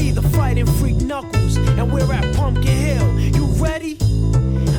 me, the fighting freak Knuckles, and we're at Pumpkin Hill. You ready?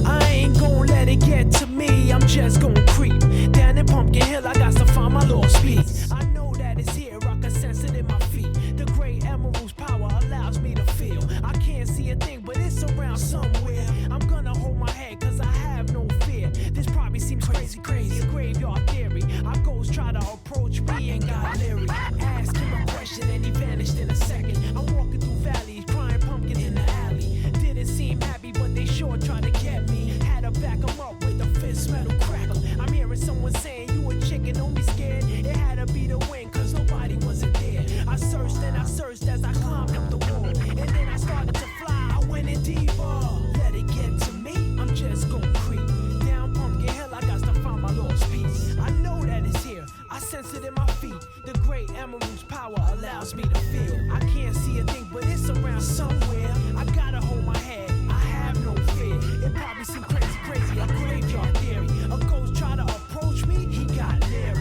I ain't gon' let it get to me. I'm just gon' creep down in Pumpkin Hill. I got to find my lost piece. I know that it's here. I can sense it in my feet. The great emerald's power allows me to feel. I can't see a thing, but it's around somewhere. I'm gonna hold my head, cause I have no fear. This probably seems crazy, a graveyard theory. Our ghosts try to approach me and got leery. Ask him a question and he vanished in a second. I'm walking through valleys, crying pumpkins in the alley. Didn't seem happy, but they sure tried to get me. Had to back him up with a fist metal crackle. I'm hearing someone saying, you a chicken, don't be scared. It had to be the wind, cause nobody wasn't there. I searched and I searched as I climbed up the wall. And then I started to fly, I went in deeper. Let it get to me, I'm just gon' creep. Down Pumpkin Hill, I got to find my lost piece. I know that it's here, I sense it in my feet. The great emerald's power allows me to feel. I can't see a thing, but it's around somewhere. I gotta hold my head, I have no fear. It probably seems crazy, a graveyard theory. A ghost try to approach me, he got leery.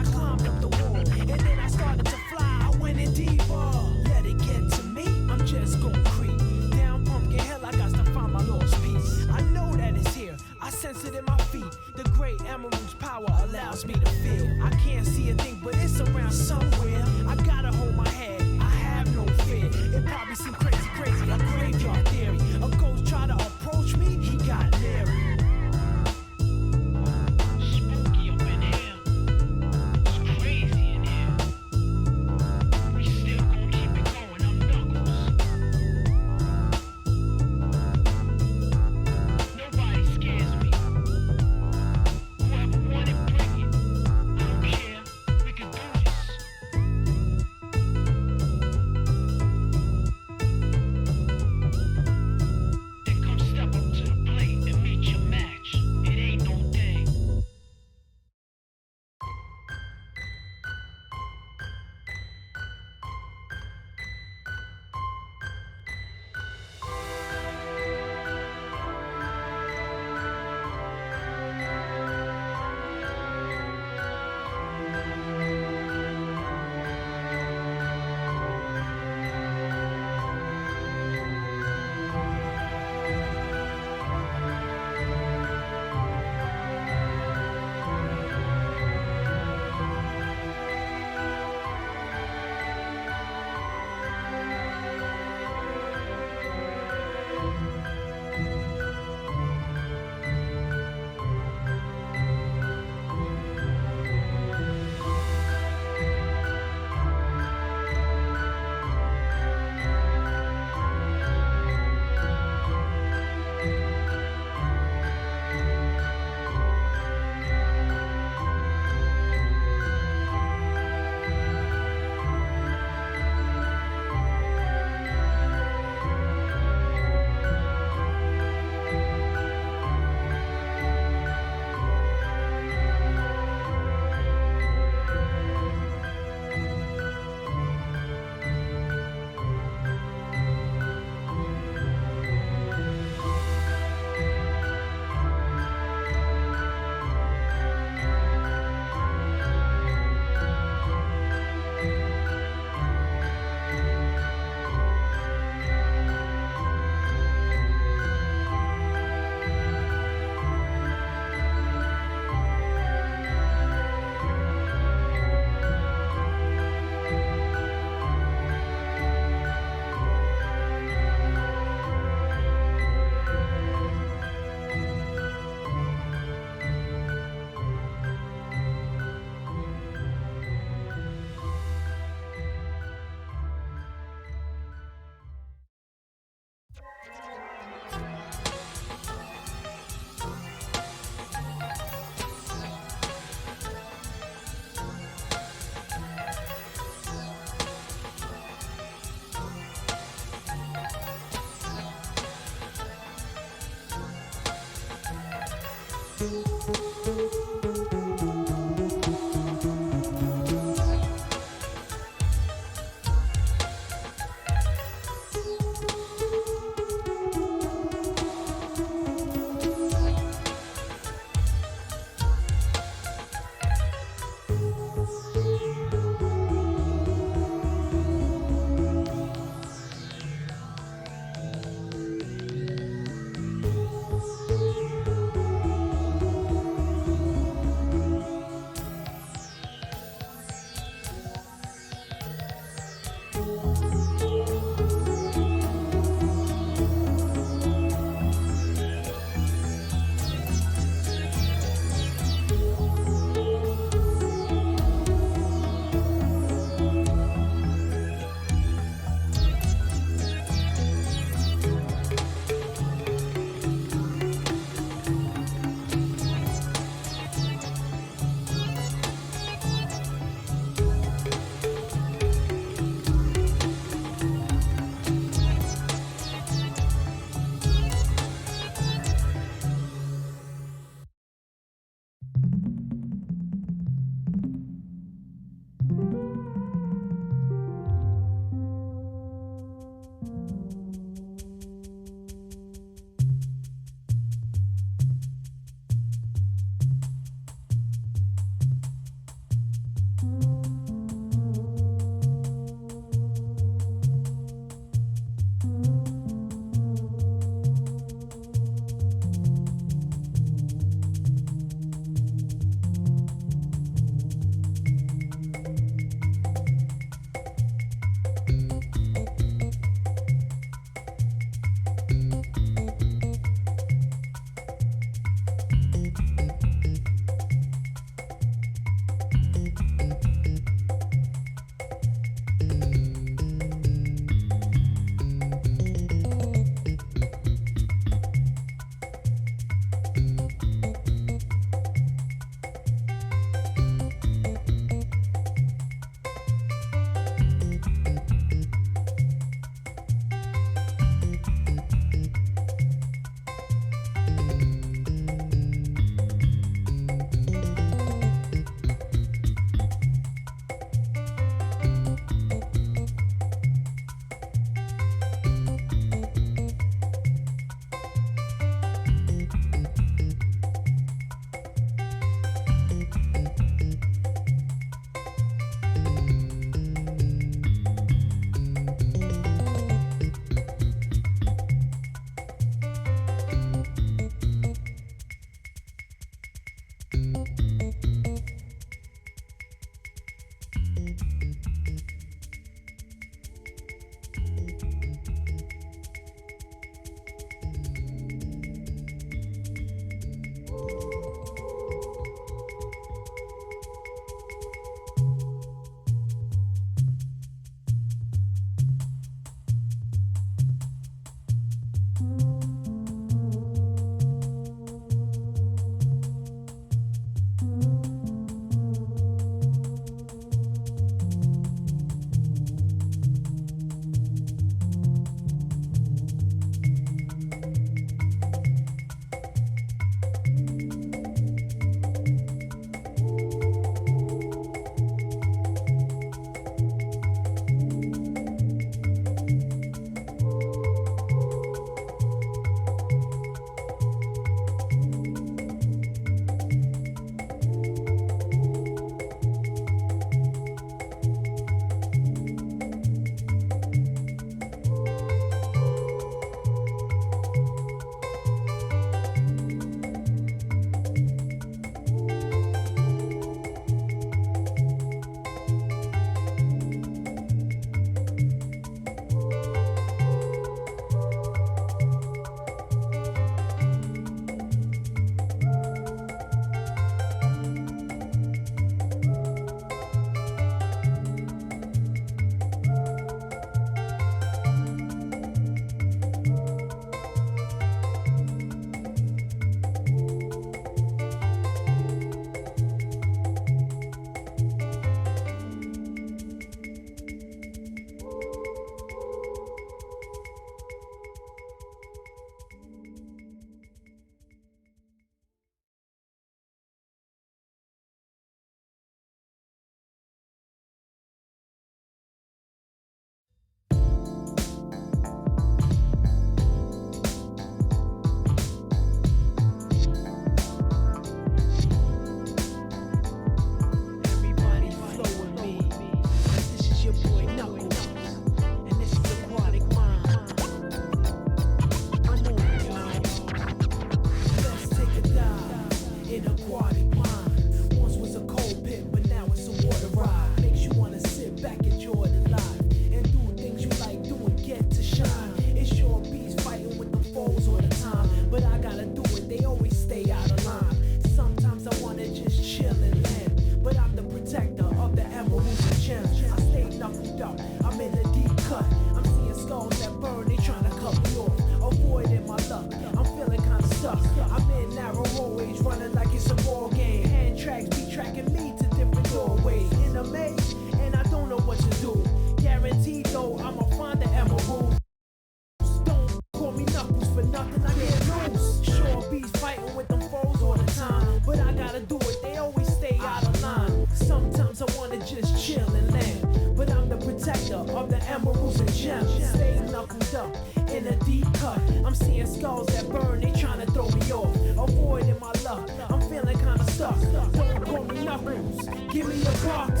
skulls that burn, they tryna throw me off. Avoiding my luck, I'm feeling kinda stuck. Don't call me Knuckles, give me a box.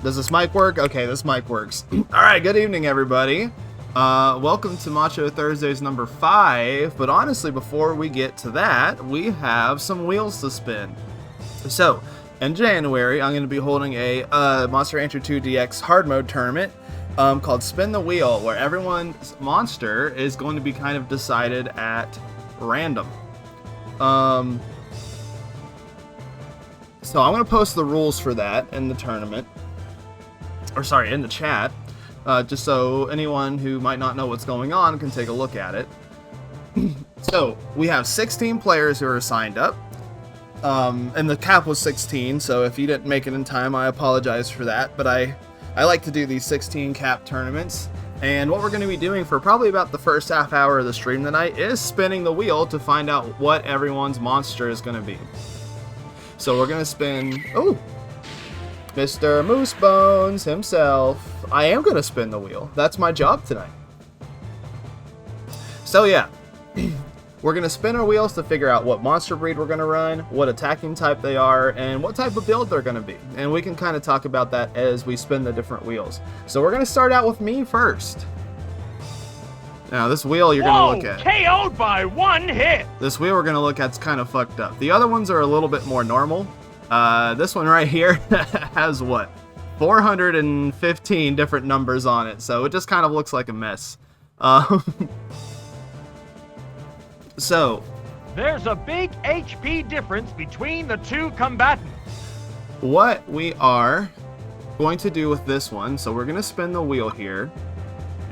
Does this mic work? Okay, this mic works. Alright, good evening, everybody. Welcome to Macho Thursdays number 5. But honestly, before we get to that, we have some wheels to spin. So, in January, I'm going to be holding a Monster Rancher 2 DX hard mode tournament called Spin the Wheel, where everyone's monster is going to be kind of decided at random. So I'm going to post the rules for that in the tournament. Or sorry, in the chat, just so anyone who might not know what's going on can take a look at it. So, we have 16 players who are signed up, and the cap was 16, so if you didn't make it in time, I apologize for that, but I like to do these 16 cap tournaments, and what we're going to be doing for probably about the first half hour of the stream tonight is spinning the wheel to find out what everyone's monster is going to be. So we're going to spin... Oh! Mr. Moosebones himself. I am going to spin the wheel. That's my job tonight. So yeah, we're going to spin our wheels to figure out what monster breed we're going to run, what attacking type they are, and what type of build they're going to be. And we can kind of talk about that as we spin the different wheels. So we're going to start out with me first. Now this wheel you're going to look at. KO'd by one hit! This wheel we're going to look at is kind of fucked up. The other ones are a little bit more normal. This one right here has, what, 415 different numbers on it, so it just kind of looks like a mess. So... There's a big HP difference between the two combatants. What we are going to do with this one, so we're going to spin the wheel here,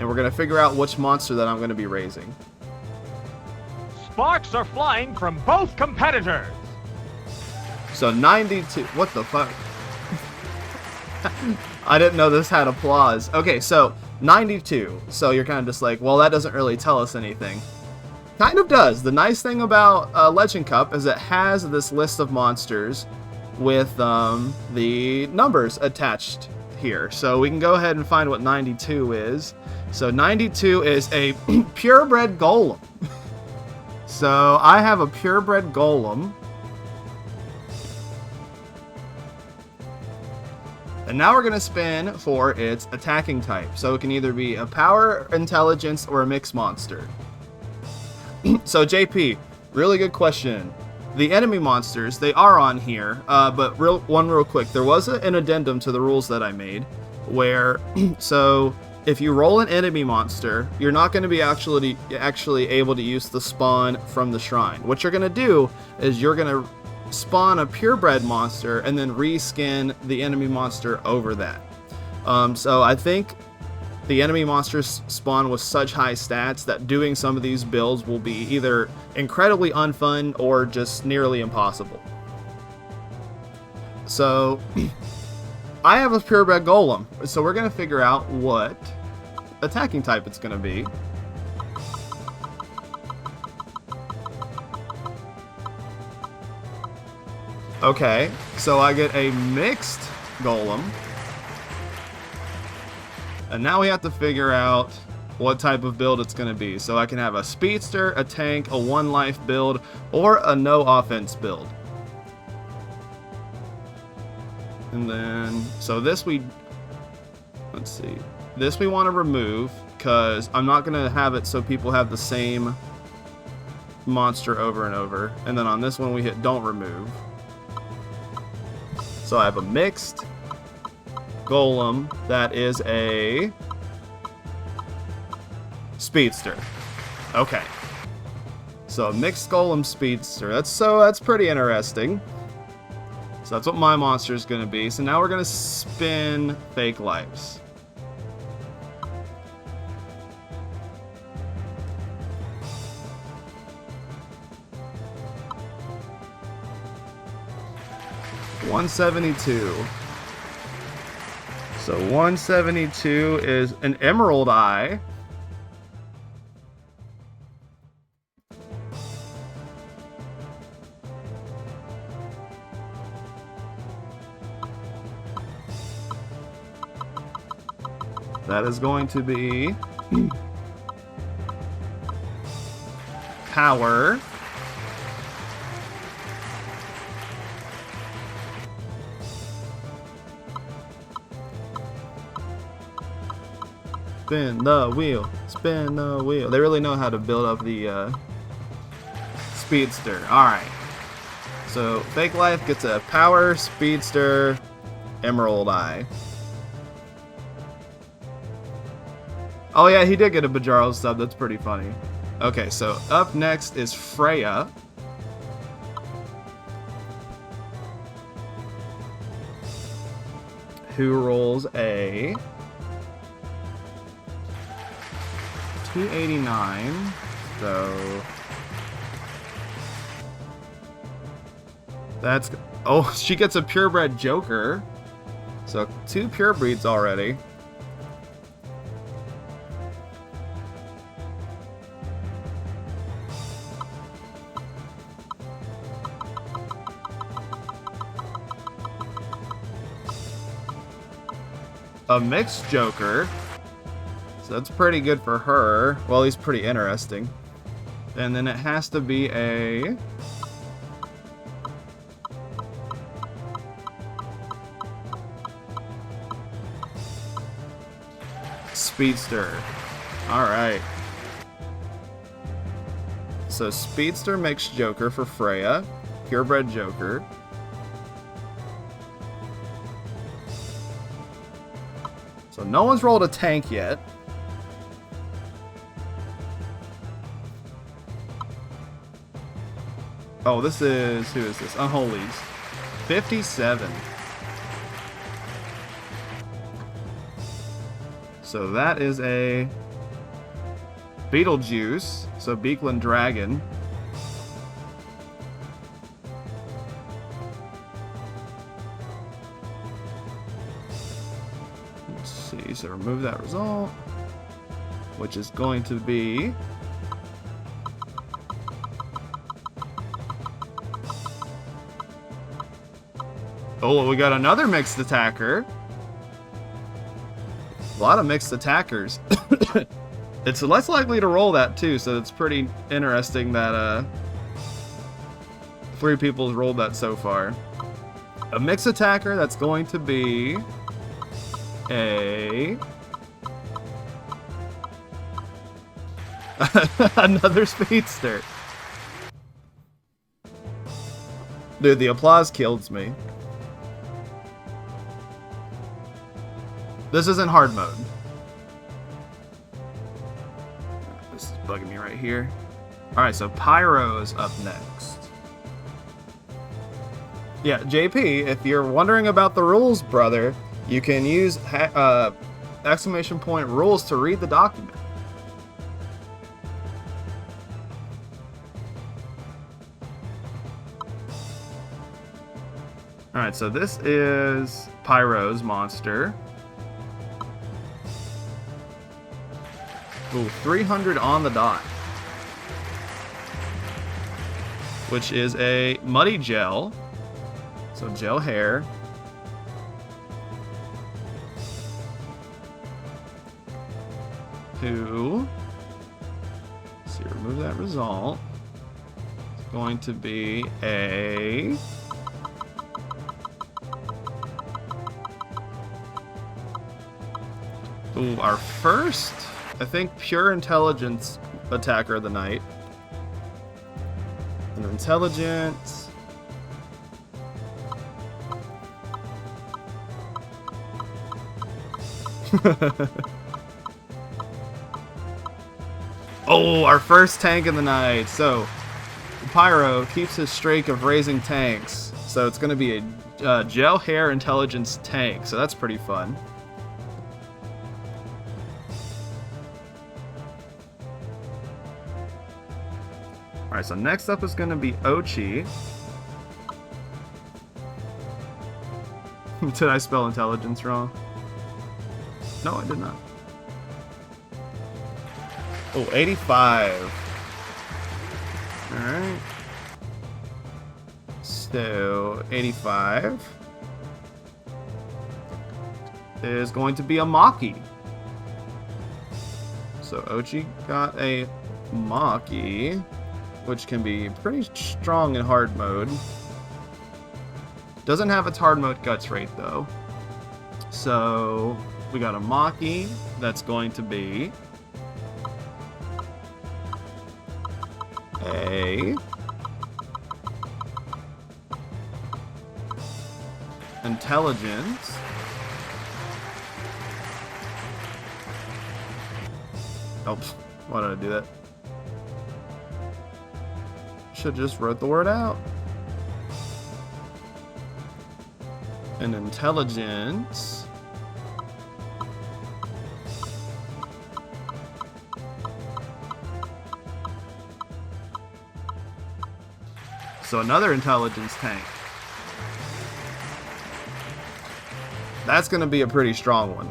and we're going to figure out which monster that I'm going to be raising. Sparks are flying from both competitors. So 92, what the fuck? I didn't know this had applause. Okay, so 92. So you're kind of just like, well, that doesn't really tell us anything. Kind of does. The nice thing about Legend Cup is it has this list of monsters with the numbers attached here. So we can go ahead and find what 92 is. So 92 is a purebred golem. So I have a purebred golem. And now we're going to spin for its attacking type. So it can either be a power, intelligence, or a mixed monster. So JP, really good question. The enemy monsters, they are on here, but real quick. There was an addendum to the rules that I made where, so if you roll an enemy monster, you're not going to be actually able to use the spawn from the shrine. What you're going to do is you're going to spawn a purebred monster and then reskin the enemy monster over that. So I think the enemy monsters spawn with such high stats that doing some of these builds will be either incredibly unfun or just nearly impossible. So I have a purebred golem, so we're going to figure out what attacking type it's going to be. Okay, so I get a mixed golem. And now we have to figure out what type of build it's going to be. So I can have a speedster, a tank, a one life build, or a no offense build. And then, so this let's see. This we want to remove because I'm not going to have it so people have the same monster over and over. And then on this one we hit don't remove. So I have a mixed golem that is a speedster. Okay. So a mixed golem speedster. That's pretty interesting. So that's what my monster is going to be. So now we're going to spin fake lives. $172. So 172 is an emerald eye. That is going to be power. Spin the wheel, spin the wheel. They really know how to build up the speedster. Alright. So fake life gets a power, speedster, emerald eye. Oh yeah, he did get a Bajaro sub. That's pretty funny. Okay, so up next is Freya. Who rolls a 289. So that's... Oh, she gets a purebred Joker. So 2 purebreeds already. A mixed Joker. So that's pretty good for her. Well, he's pretty interesting. And then it has to be a... Speedster. Alright. So Speedster mixed Joker for Freya. Purebred Joker. So no one's rolled a tank yet. Oh, this is... Who is this? Unholies. 57. So that is a... Beetlejuice. So Beakland Dragon. Let's see. So remove that result. Which is going to be... Oh, we got another mixed attacker. A lot of mixed attackers. It's less likely to roll that too, so it's pretty interesting that 3 people's rolled that so far. A mixed attacker, that's going to be a... another speedster. Dude, the applause kills me. This isn't hard mode. bugging me right here. Alright, so Pyro's up next. Yeah, JP, if you're wondering about the rules, brother, you can use exclamation point rules to read the document. Alright, so this is Pyro's monster. Ooh, 300 on the dot. Which is a muddy gel. So gel hair. Two. Let's see, remove that result. It's going to be a... Ooh, our first, I think, pure intelligence attacker of the night. An intelligence. Oh, our first tank of the night. So, Pyro keeps his streak of raising tanks. So it's going to be a gel hair intelligence tank. So that's pretty fun. Alright, so next up is going to be Ochi. Did I spell intelligence wrong? No, I did not. Oh, 85. Alright. So, 85 is going to be a Maki. So, Ochi got a Maki, which can be pretty strong in hard mode. Doesn't have its hard mode guts rate though. So we got a Maki that's going to be a intelligence. Oh, why did I do that? Should just wrote the word out. An intelligence. So another intelligence tank. That's going to be a pretty strong one,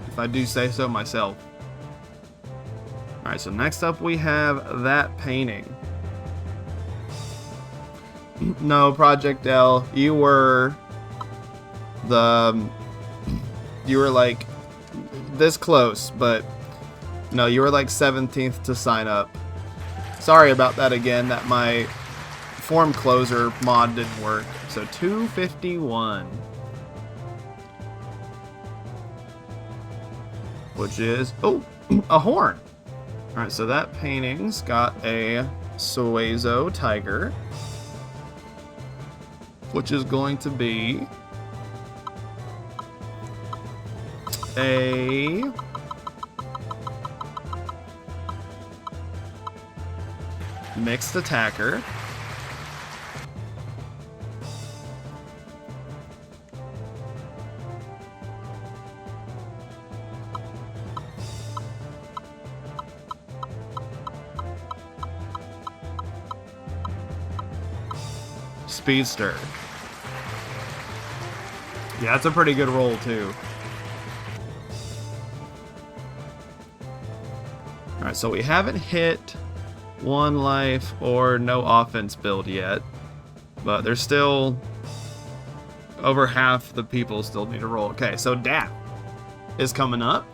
if I do say so myself. Alright, so next up we have that painting. No, Project L, you were like this close, but no, you were like 17th to sign up. Sorry about that again, that my form closer mod didn't work. So 251. Which is, oh, a horn. Alright, so that painting's got a Suezo tiger, which is going to be a mixed attacker. Speedster. Yeah, that's a pretty good roll too. Alright, so we haven't hit 1 life or no offense build yet, but there's still over half the people still need to roll. Okay, so DAP is coming up.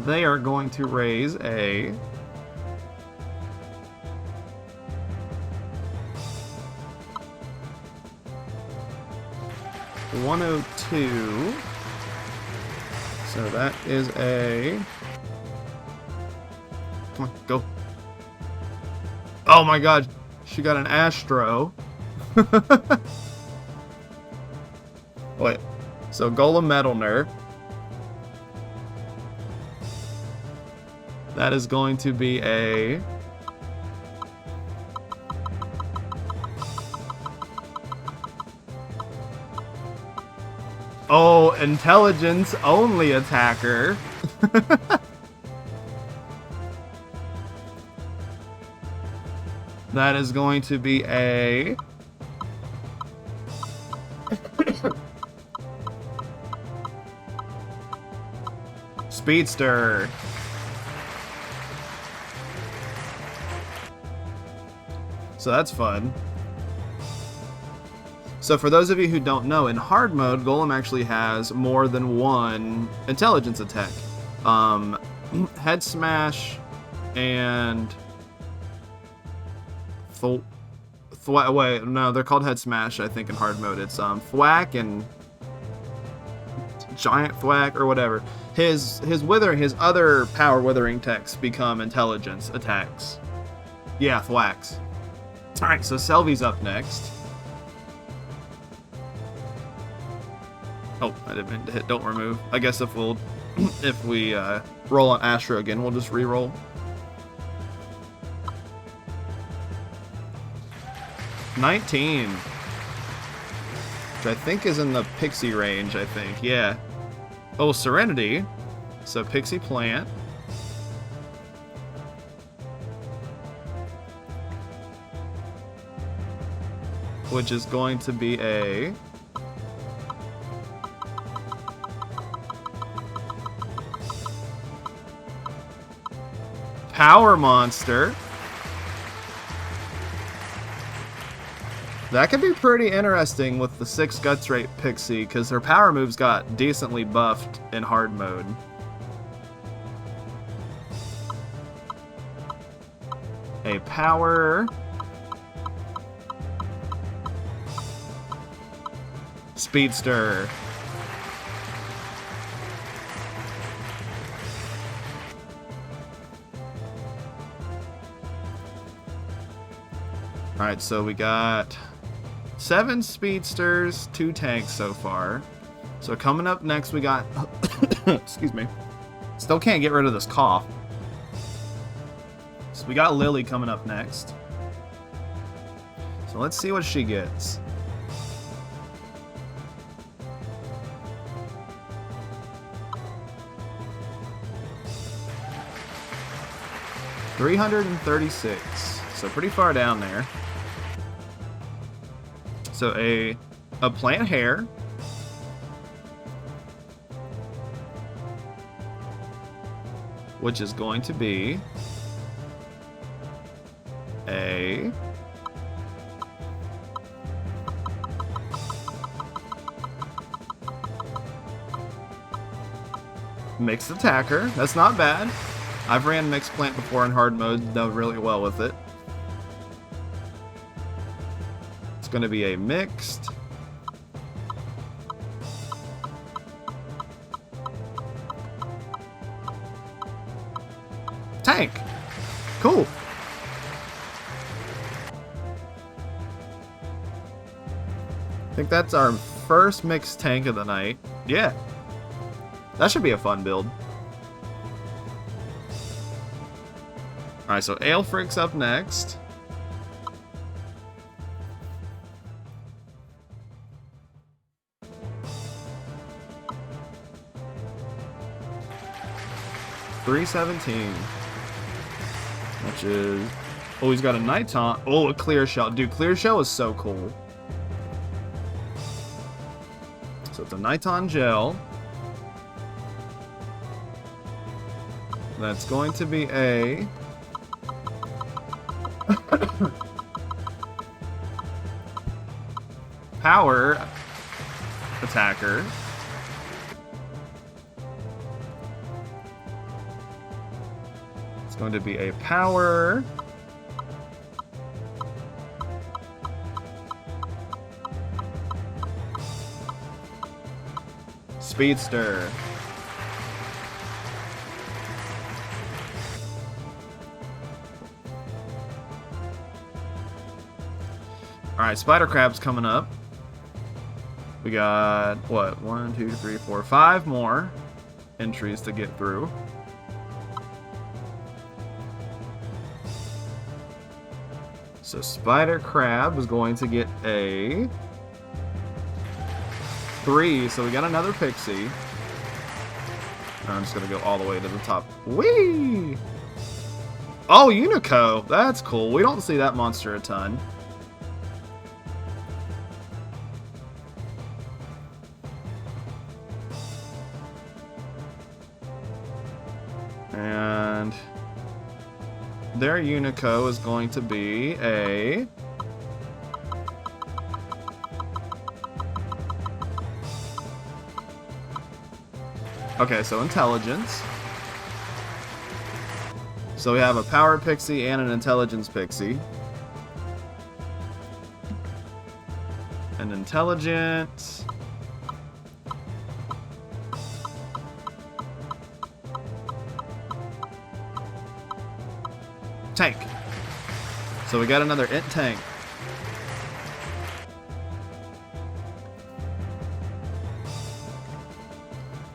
They are going to raise a 102. So that is a... Come on, go. Oh my god, she got an Astro. Wait, so Golem Metal Nerf. That is going to be a... Oh, intelligence only attacker. That is going to be a... Speedster. So that's fun. So for those of you who don't know, in hard mode, Golem actually has more than one intelligence attack. Head Smash and... Wait, no, they're called Head Smash, I think, in hard mode. It's Thwack and Giant Thwack or whatever. His Wither, his other power Withering techs become intelligence attacks. Yeah, Thwacks. Alright, so Selvy's up next. Oh, I didn't mean to hit don't remove. I guess if we roll on Astro again, we'll just re-roll. $19. Which I think is in the Pixie range, I think. Yeah. Oh, Serenity. So Pixie Plant. Which is going to be a... Power Monster. That could be pretty interesting with the 6 Guts Rate Pixie, because her power moves got decently buffed in hard mode. A power... Speedster. Alright, so we got 7 speedsters, 2 tanks so far. So coming up next we got... Excuse me. Still can't get rid of this cough. So we got Lily coming up next. So let's see what she gets. $336. So pretty far down there. So a plant hair. Which is going to be a mixed attacker. That's not bad. I've ran mixed plant before in hard mode, done really well with it. It's going to be a mixed. Tank. Cool. I think that's our first mixed tank of the night. Yeah. That should be a fun build. Alright, so Aelfric's up next. $317. Which is... Oh, he's got a Night Taunt. Oh, a Clear Shell. Dude, Clear Shell is so cool. So it's a Night Taunt Gel. That's going to be a... Power attacker. It's going to be a power speedster. Alright, Spider Crab's coming up. We got, what, 1, 2, 3, 4, 5 more entries to get through. So Spider Crab is going to get a 3. So we got another pixie. I'm just going to go all the way to the top. Whee! Oh, Unico. That's cool. We don't see that monster a ton. And their Unico is going to be a... Okay, so intelligence. So we have a power pixie and an intelligence pixie. An intelligent. Tank. So we got another int tank.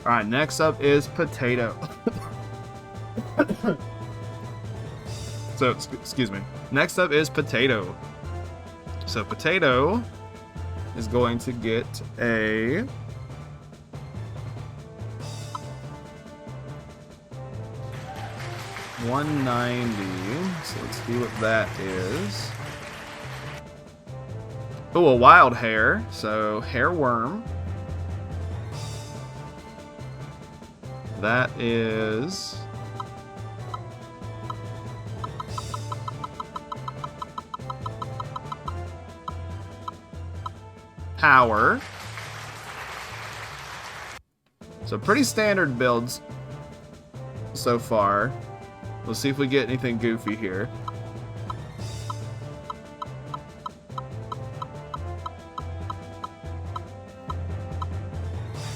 Alright, next up is Potato. So, excuse me. Next up is Potato. So Potato is going to get a... $190. So let's see what that is. Oh, a wild hair. So hair worm. That is... power. So pretty standard builds so far. Let's see if we get anything goofy here.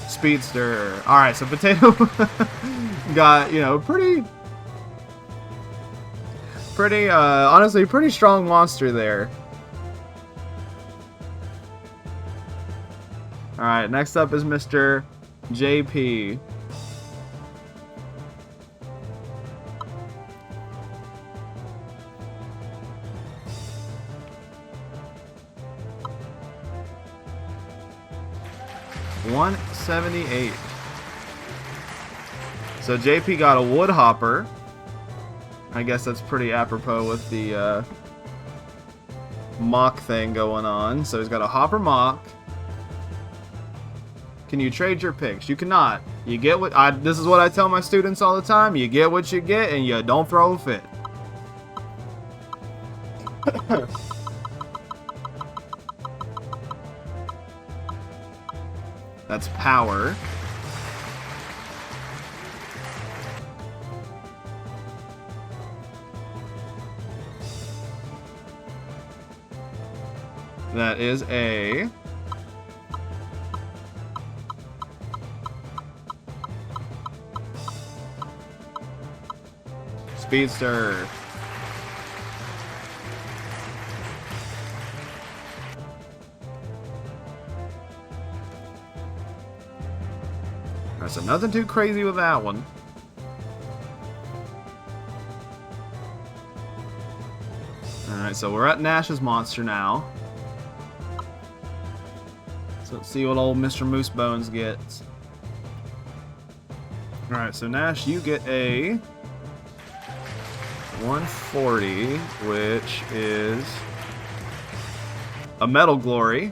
Speedster. Alright, so Potato got, you know, honestly, pretty strong monster there. Alright, next up is Mr. JP. $178. So JP got a wood hopper. I guess that's pretty apropos with the mock thing going on. So he's got a hopper mock. Can you trade your picks? You cannot. You get what this is what I tell my students all the time. You get what you get and you don't throw a fit. That's power. That is a... Speedster. Alright, so nothing too crazy with that one. Alright, so we're at Nash's monster now. So let's see what old Mr. Moosebones gets. Alright, so Nash, you get a 140, which is a Metal Glory.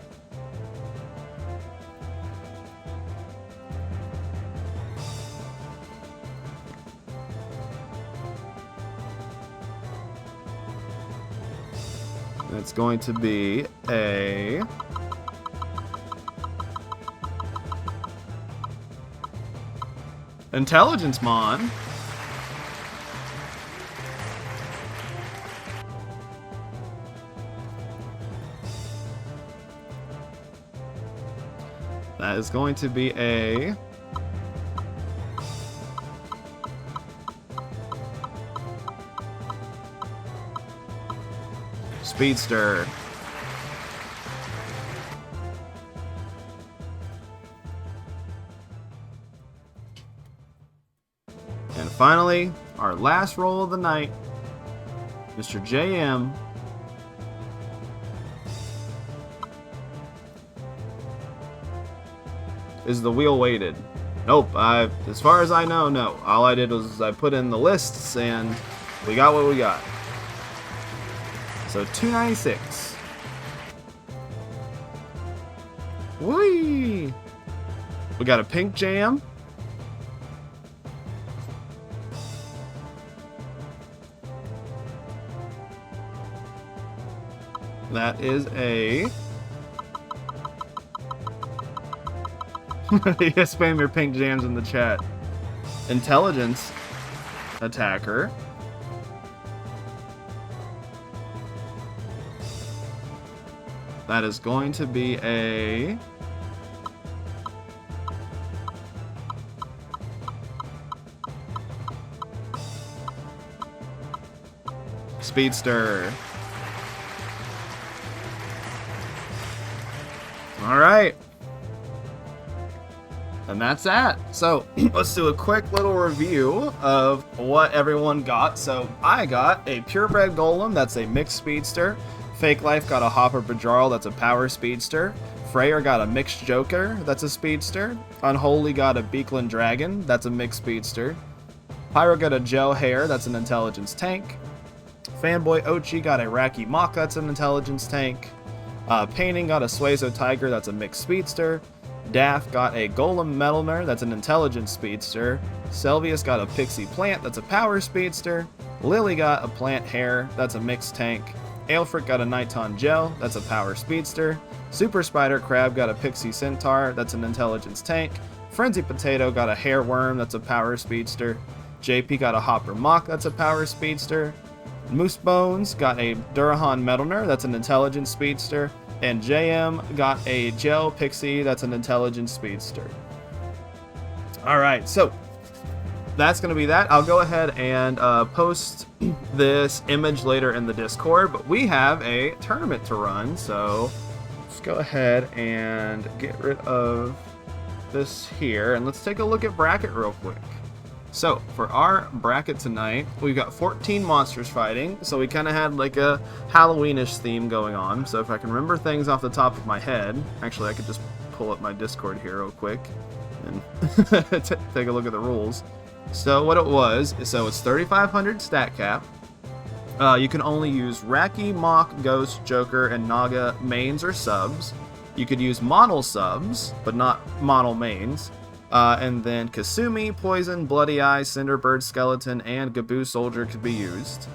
It's going to be a Intelligence Mon. That is going to be a Speedster. And finally, our last roll of the night, Mr. JM Is the wheel weighted? Nope. As far as I know, no. All I did was I put in the lists and we got what we got. So 296. Whee! We got a pink jam. That is a... You guys spam your pink jams in the chat. Intelligence attacker. That is going to be a... Speedster. Alright. And that's that. So, let's do a quick little review of what everyone got. So, I got a purebred golem, that's a mixed speedster. Fake Life got a hopper Bajral, that's a power speedster. Freyr got a mixed joker, that's a speedster. Unholy got a beakland dragon, that's a mixed speedster. Pyro got a gel hair, that's an intelligence tank. Fanboy Ochi got a Wracky mock, that's an intelligence tank. Painting got a Suezo tiger, that's a mixed speedster. Daff got a golem metalmer, that's an intelligence speedster. Selvius got a pixie plant, that's a power speedster. Lily got a plant hair, that's a mixed tank. Aelfric got a Nighton gel, that's a power speedster. Super Spider Crab got a pixie centaur, that's an intelligence tank. Frenzy Potato got a hair worm, that's a power speedster. JP got a hopper mock, that's a power speedster. Moose Bones got a Durahan metalner, that's an intelligence speedster. And JM got a gel pixie, that's an intelligence speedster. Alright, so that's going to be that. I'll go ahead and post this image later in the Discord, but we have a tournament to run, so let's go ahead and get rid of this here, and let's take a look at bracket real quick. So, for our bracket tonight, we've got 14 monsters fighting, so we kind of had like a Halloweenish theme going on. So if I can remember things off the top of my head, actually I could just pull up my Discord here real quick and take a look at the rules. So what it was, so it's 3,500 stat cap. You can only use Wracky, Mock, Ghost, Joker, and Naga mains or subs. You could use Monol subs, but not Monol mains. And then Kasumi, Poison, Bloody Eye, Cinder Bird, Skeleton, and GabooSolider could be used.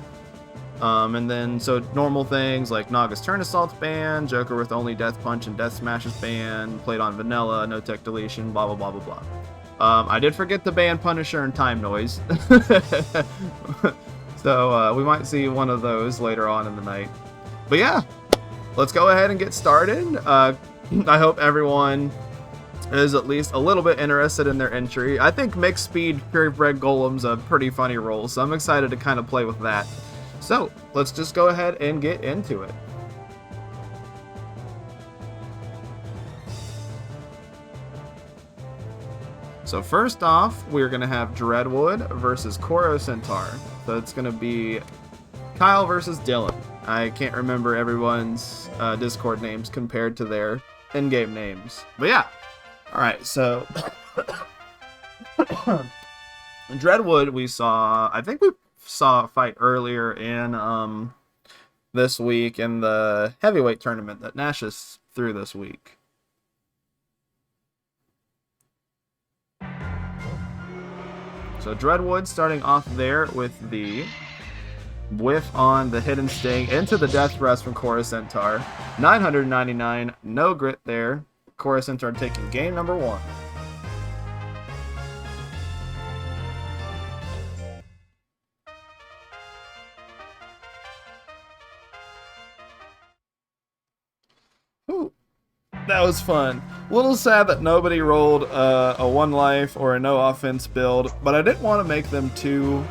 And then, so normal things like Naga's Turn Assault ban, Joker with only Death Punch and Death Smashes ban, played on Vanilla, no tech deletion, blah blah blah blah blah. I did forget to ban Punisher and Time Noise. So we might see one of those later on in the night. But yeah, let's go ahead and get started. I hope everyone is at least a little bit interested in their entry. I think mixed speed purebred golem's a pretty funny role, so I'm excited to kind of play with that. So let's just go ahead and get into it. So first off, we're going to have Dreadwood versus Koro Centaur. So it's going to be Kyle versus Dylan. I can't remember everyone's Discord names compared to their in-game names. But yeah. Alright, so Dreadwood we saw, I think we saw a fight earlier in this week in the heavyweight tournament that Nashus threw this week. So Dreadwood starting off there with the whiff on the Hidden Sting into the Death Thrust from Koro Centaur. 999, no grit there. Koro Centaur taking game number 1. Ooh, that was fun. A little sad that nobody rolled a 1 life or a no offense build, but I didn't want to make them too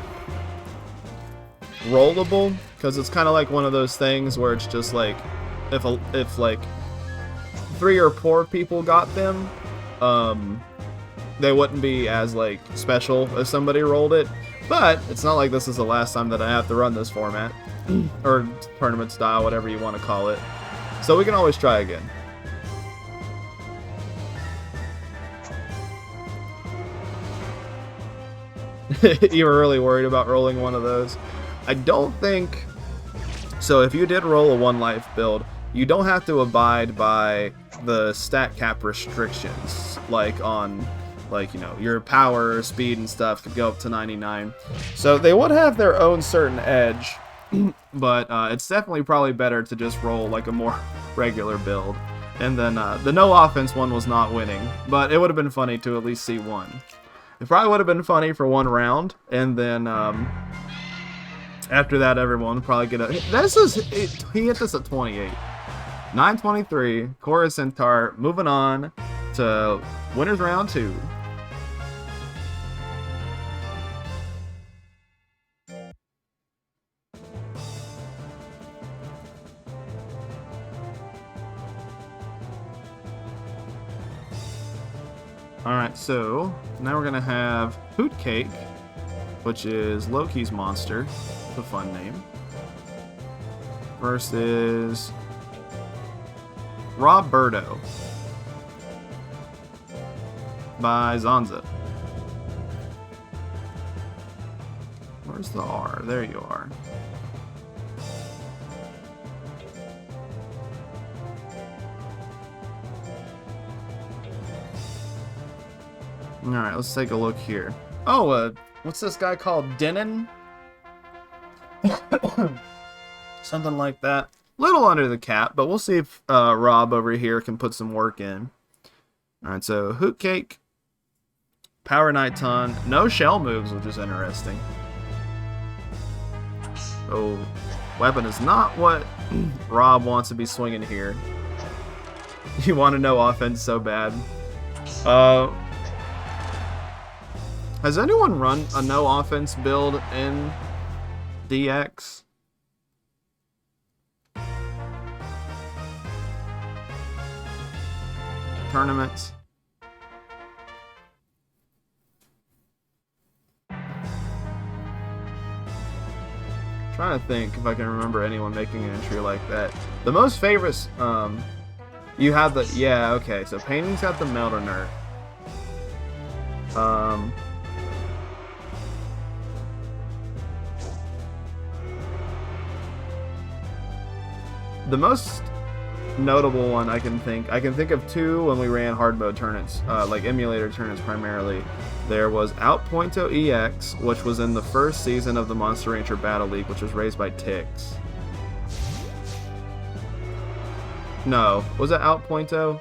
rollable, because it's kind of like one of those things where it's just like, if like 3 or 4 people got them, they wouldn't be as like special if somebody rolled it. But it's not like this is the last time that I have to run this format or tournament style, whatever you want to call it. So we can always try again. You were really worried about rolling one of those. I don't think... So if you did roll a 1 life build, you don't have to abide by the stat cap restrictions, like on, like, you know, your power, speed, and stuff could go up to 99. So they would have their own certain edge, but it's definitely probably better to just roll like a more regular build. And then the no offense one was not winning, but it would have been funny to at least see one. It probably would have been funny for 1 round, and then after that, everyone would probably get a... he hit this at 28. 923, Chorus Centaur, moving on to winners round 2. Alright, so now we're going to have Hoot Cake, which is Loki's monster. It's a fun name. Versus Roberto by Zanza. Where's the R? There you are. Alright, let's take a look here. Oh, what's this guy called? Denon? Something like that. Little under the cap, but we'll see if Rob over here can put some work in. Alright, so Hoot Cake, Power Night Ton, no shell moves, which is interesting. Oh, weapon is not what Rob wants to be swinging here. You want to know offense so bad. Has anyone run a no offense build in DX? Tournaments? Trying to think if I can remember anyone making an entry like that. The most favorites, you have the, yeah, okay, so Painting's got the melt inert. The most notable one I can think of 2 when we ran hard mode tournaments, like emulator tournaments primarily. There was Outpointo EX, which was in the first season of the Monster Rancher Battle League, which was raised by Tix. No, was it Outpointo?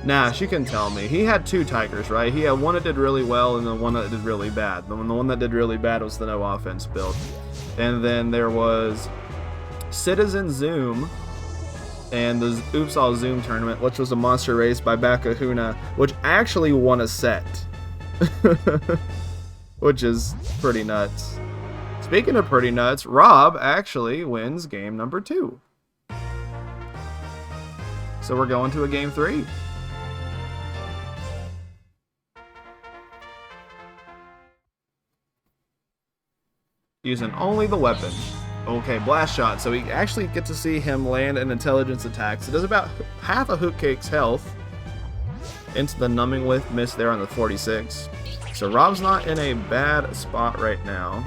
Nah, she can tell me. He had 2 tigers, right? He had one that did really well and the one that did really bad. The one that did really bad was the no offense build. And then there was Citizen Zoom and the Oops All Zoom tournament, which was a monster raised by Bakahuna, which actually won a set. Which is pretty nuts. Speaking of pretty nuts, Rob actually wins game number 2. So we're going to a game 3. Using only the weapon. Okay, blast shot. So we actually get to see him land an intelligence attack. So it does about half a Hoot Cake's health. Into the numbing whiff, miss there on the 46. So Rob's not in a bad spot right now.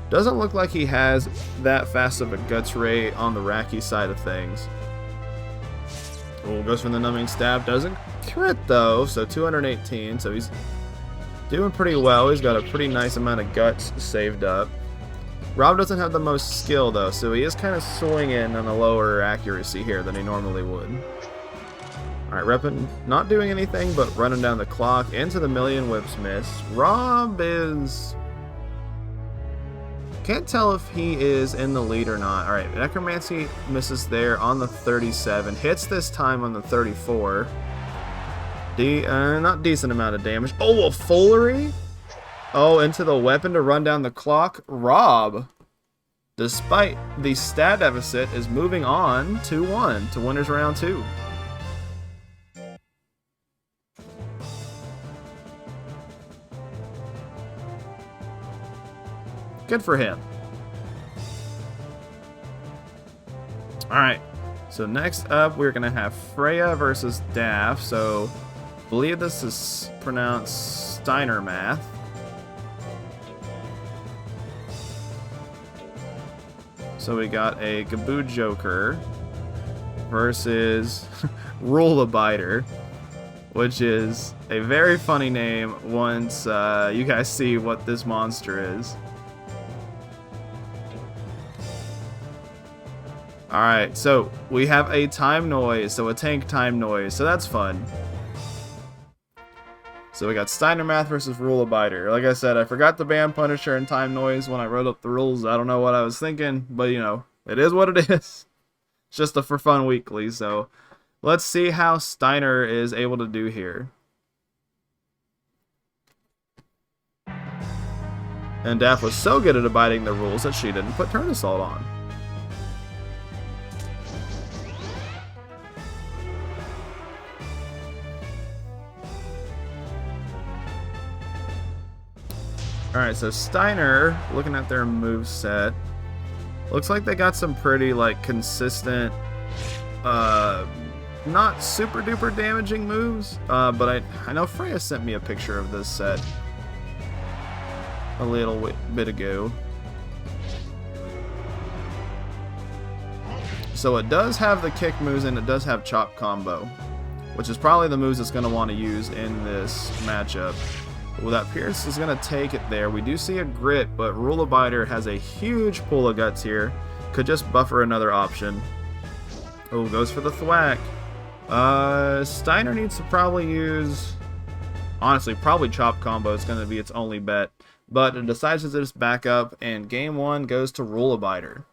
Doesn't look like he has that fast of a guts rate on the Wracky side of things. Oh, goes for the numbing stab. Doesn't crit though, so 218. So he's doing pretty well. He's got a pretty nice amount of guts saved up. Rob doesn't have the most skill though, so he is kind of swinging on a lower accuracy here than he normally would. Alright, Reppin not doing anything but running down the clock into the million whips miss. Rob is... Can't tell if he is in the lead or not. Alright, Necromancy misses there on the 37. Hits this time on the 34. Not decent amount of damage. Oh, a Foolery? Oh, into the weapon to run down the clock. Rob, despite the stat deficit, is moving on 2-1 to winners round 2. Good for him. Alright, so next up we're going to have Freya versus Daff. So believe this is pronounced Steiner math. So we got a Gaboo Joker versus Rule Abider, which is a very funny name once you guys see what this monster is. Alright, so we have a time noise, so a tank time noise, so that's fun. So we got Steiner Math versus Rule Abider. Like I said, I forgot the ban Punisher and time noise when I wrote up the rules. I don't know what I was thinking, but you know, it is what it is. It's just a for fun weekly, so let's see how Steiner is able to do here. And Daff was so good at abiding the rules that she didn't put Turn Assault on. Alright, so Steiner, looking at their moveset, looks like they got some pretty, like, consistent, not super duper damaging moves, but I know Freya sent me a picture of this set a little bit ago. So it does have the kick moves and it does have chop combo, which is probably the moves it's going to want to use in this matchup. Well, that Pierce is going to take it there. We do see a grit, but Rule Abider has a huge pool of guts here. Could just buffer another option. Oh, goes for the thwack. Steiner needs to probably use... Honestly, probably chop combo is going to be its only bet. But it decides to just back up, and game one goes to Rule Abider.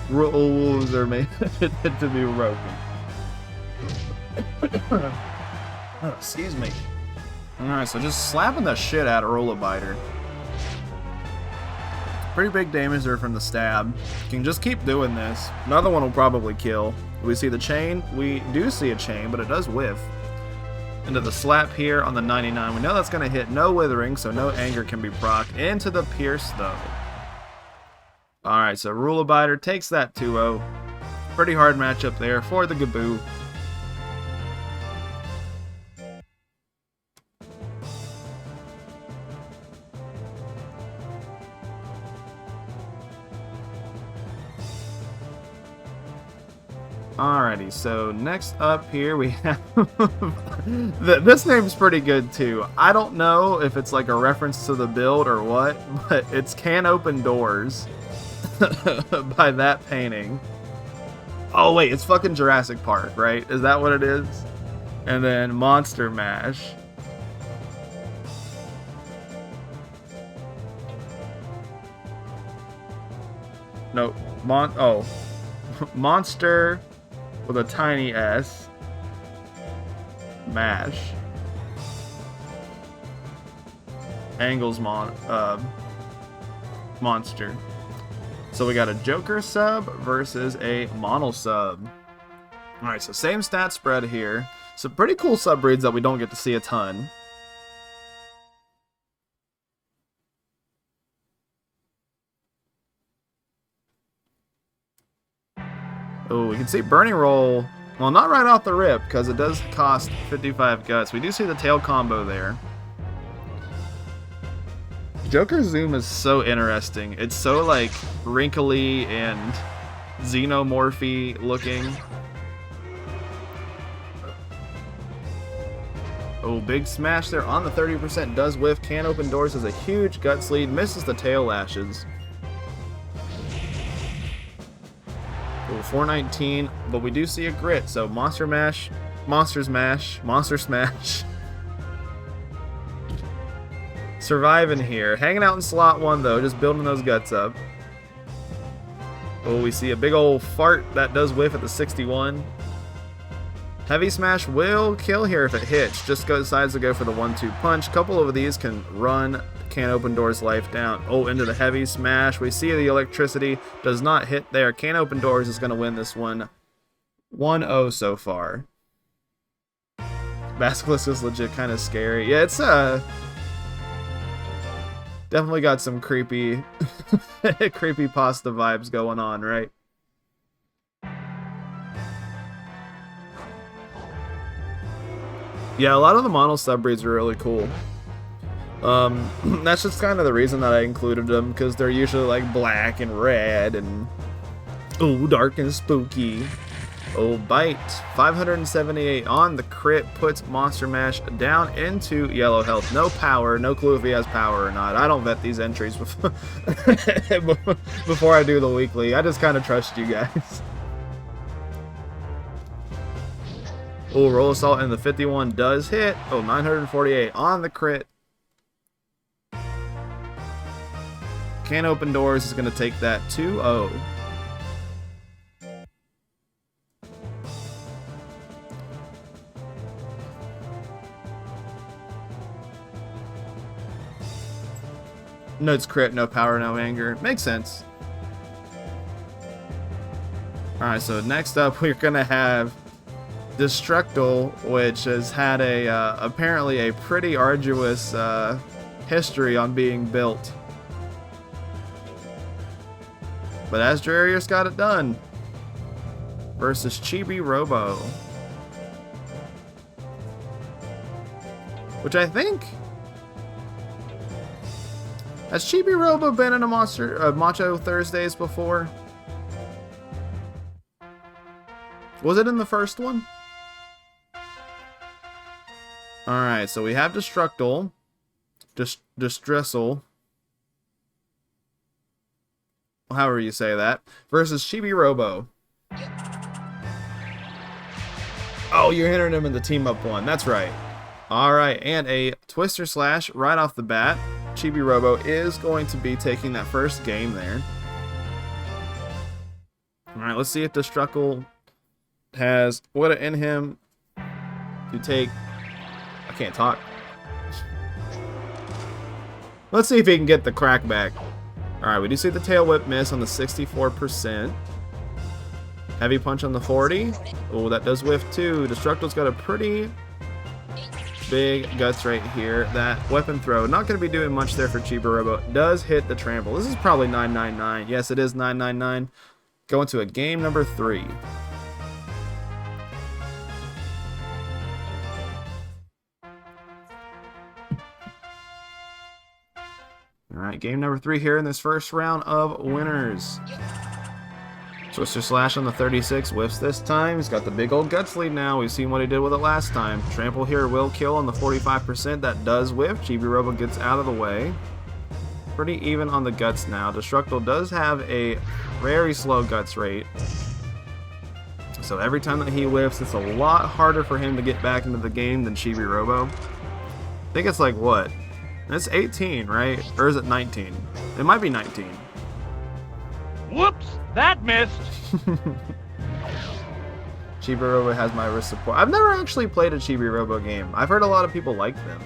Rules are made to be broken. Oh, excuse me. Alright, so just slapping the shit out of Rule Abider. Pretty big damage there from the stab. You can just keep doing this. Another one will probably kill. We see the chain. We do see a chain, but it does whiff. Into the slap here on the 99. We know that's going to hit. No withering, so no anger can be procced. Into the pierce, though. Alright, so Rule Abider takes that 2-0. Pretty hard matchup there for the Gaboo. Alrighty, so next up here we have... this name's pretty good too. I don't know if it's like a reference to the build or what, but it's Can Open Doors. By that painting. Oh wait, it's fucking Jurassic Park, right? Is that what it is? And then Monster Mash. Nope. Monster with a tiny S. Mash. Angles Monster. So we got a Joker sub versus a Monol sub. Alright, so same stat spread here. Some pretty cool sub breeds that we don't get to see a ton. Oh, we can see Burning Roll. Well, not right off the rip, because it does cost 55 guts. We do see the tail combo there. Joker Zoom is so interesting. It's so like wrinkly and xenomorphy looking. Oh, big smash there on the 30%. Does whiff. Can Open Doors has a huge guts lead. Misses the tail lashes. Oh, 419. But we do see a grit. So Monster Mash, Monster Smash, Monster Smash. Surviving here. Hanging out in slot 1 though, just building those guts up. Oh, we see a big old fart that does whiff at the 61. Heavy Smash will kill here if it hits. Just decides to go for the 1-2 punch. Couple of these can run Can Open Doors life down. Oh, into the Heavy Smash. We see the electricity does not hit there. Can Open Doors is going to win this one 1-0 so far. Basilisk is legit kind of scary. Yeah, it's definitely got some creepy creepy pasta vibes going on, right? Yeah, a lot of the Monol subbreeds are really cool. That's just kind of the reason that I included them, because they're usually like black and red and ooh, dark and spooky. Oh, bite. 578 on the crit puts Monster Mash down into yellow health. No power, no clue if he has power or not. I don't vet these entries before, before I do the weekly. I just kind of trust you guys. Oh, Roll Assault and the 51 does hit. Oh, 948 on the crit. Can't Open Doors is going to take that 2-0. Notes crit, no power, no anger. Makes sense. Alright, so next up we're going to have Destructile, which has had a apparently a pretty arduous history on being built. But Asdrarius got it done. Versus Chibi Robo. Which I think... Has Chibi Robo been in a Macho Thursdays before? Was it in the first one? Alright, so we have Destructile. Distressal. However you say that. Versus Chibi Robo. Oh, you're entering him in the team up one. That's right. Alright, and a Twister Slash right off the bat. Chibi Robo is going to be taking that first game there. Alright, let's see if Destructile has what in him to take... I can't talk. Let's see if he can get the crackback. Alright, we do see the tail whip miss on the 64%. Heavy punch on the 40. Oh, that does whiff too. Destructile's got a pretty big guts right here. That weapon throw, not going to be doing much there for Chibi Robo. Does hit the trample. This is probably 999. Yes, it is 999. Going to a game number 3. Alright, game number 3 here in this first round of winners. Twister Slash on the 36, whiffs this time. He's got the big old guts lead now. We've seen what he did with it last time. Trample here will kill on the 45%. That does whiff. Chibi Robo gets out of the way. Pretty even on the guts now. Destructile does have a very slow guts rate. So every time that he whiffs, it's a lot harder for him to get back into the game than Chibi Robo. I think it's like, what? It's 18, right? Or is it 19? It might be 19. Whoops! That missed! Chibi Robo has my wrist support. I've never actually played a Chibi Robo game. I've heard a lot of people like them.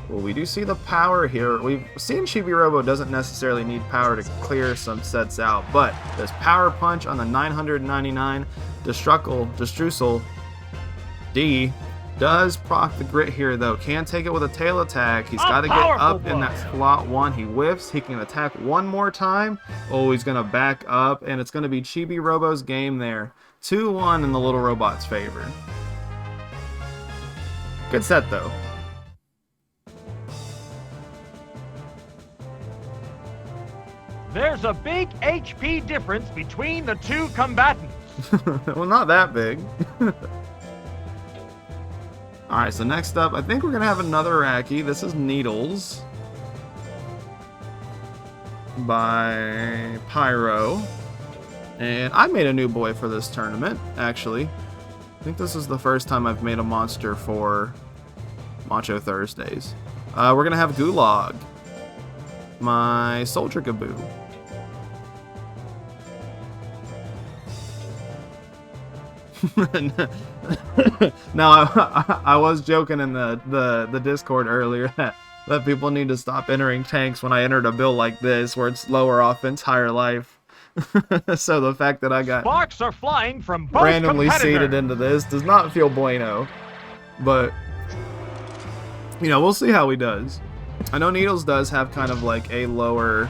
Well, we do see the power here. We've seen Chibi Robo doesn't necessarily need power to clear some sets out, but this power punch on the 999 Destructile D does proc the grit here though. Can't take it with a tail attack. He's got to get up in that slot 1. He whiffs. He can attack one more time. Oh, he's going to back up, and it's going to be Chibi Robo's game there. 2-1 in the little robot's favor. Good set though. There's a big HP difference between the two combatants. Well, not that big. Alright, so next up, I think we're going to have another Wracky. This is Needles by Pyro. And I made a new boy for this tournament, actually. I think this is the first time I've made a monster for Macho Thursdays. We're going to have Gulag, my Soldier Gaboo. Now, I was joking in the Discord earlier that people need to stop entering tanks when I entered a build like this, where it's lower offense, higher life. So the fact that I got sparks are flying from both randomly seeded into this does not feel bueno. But You know, we'll see how he does. I know Needles does have kind of like a lower,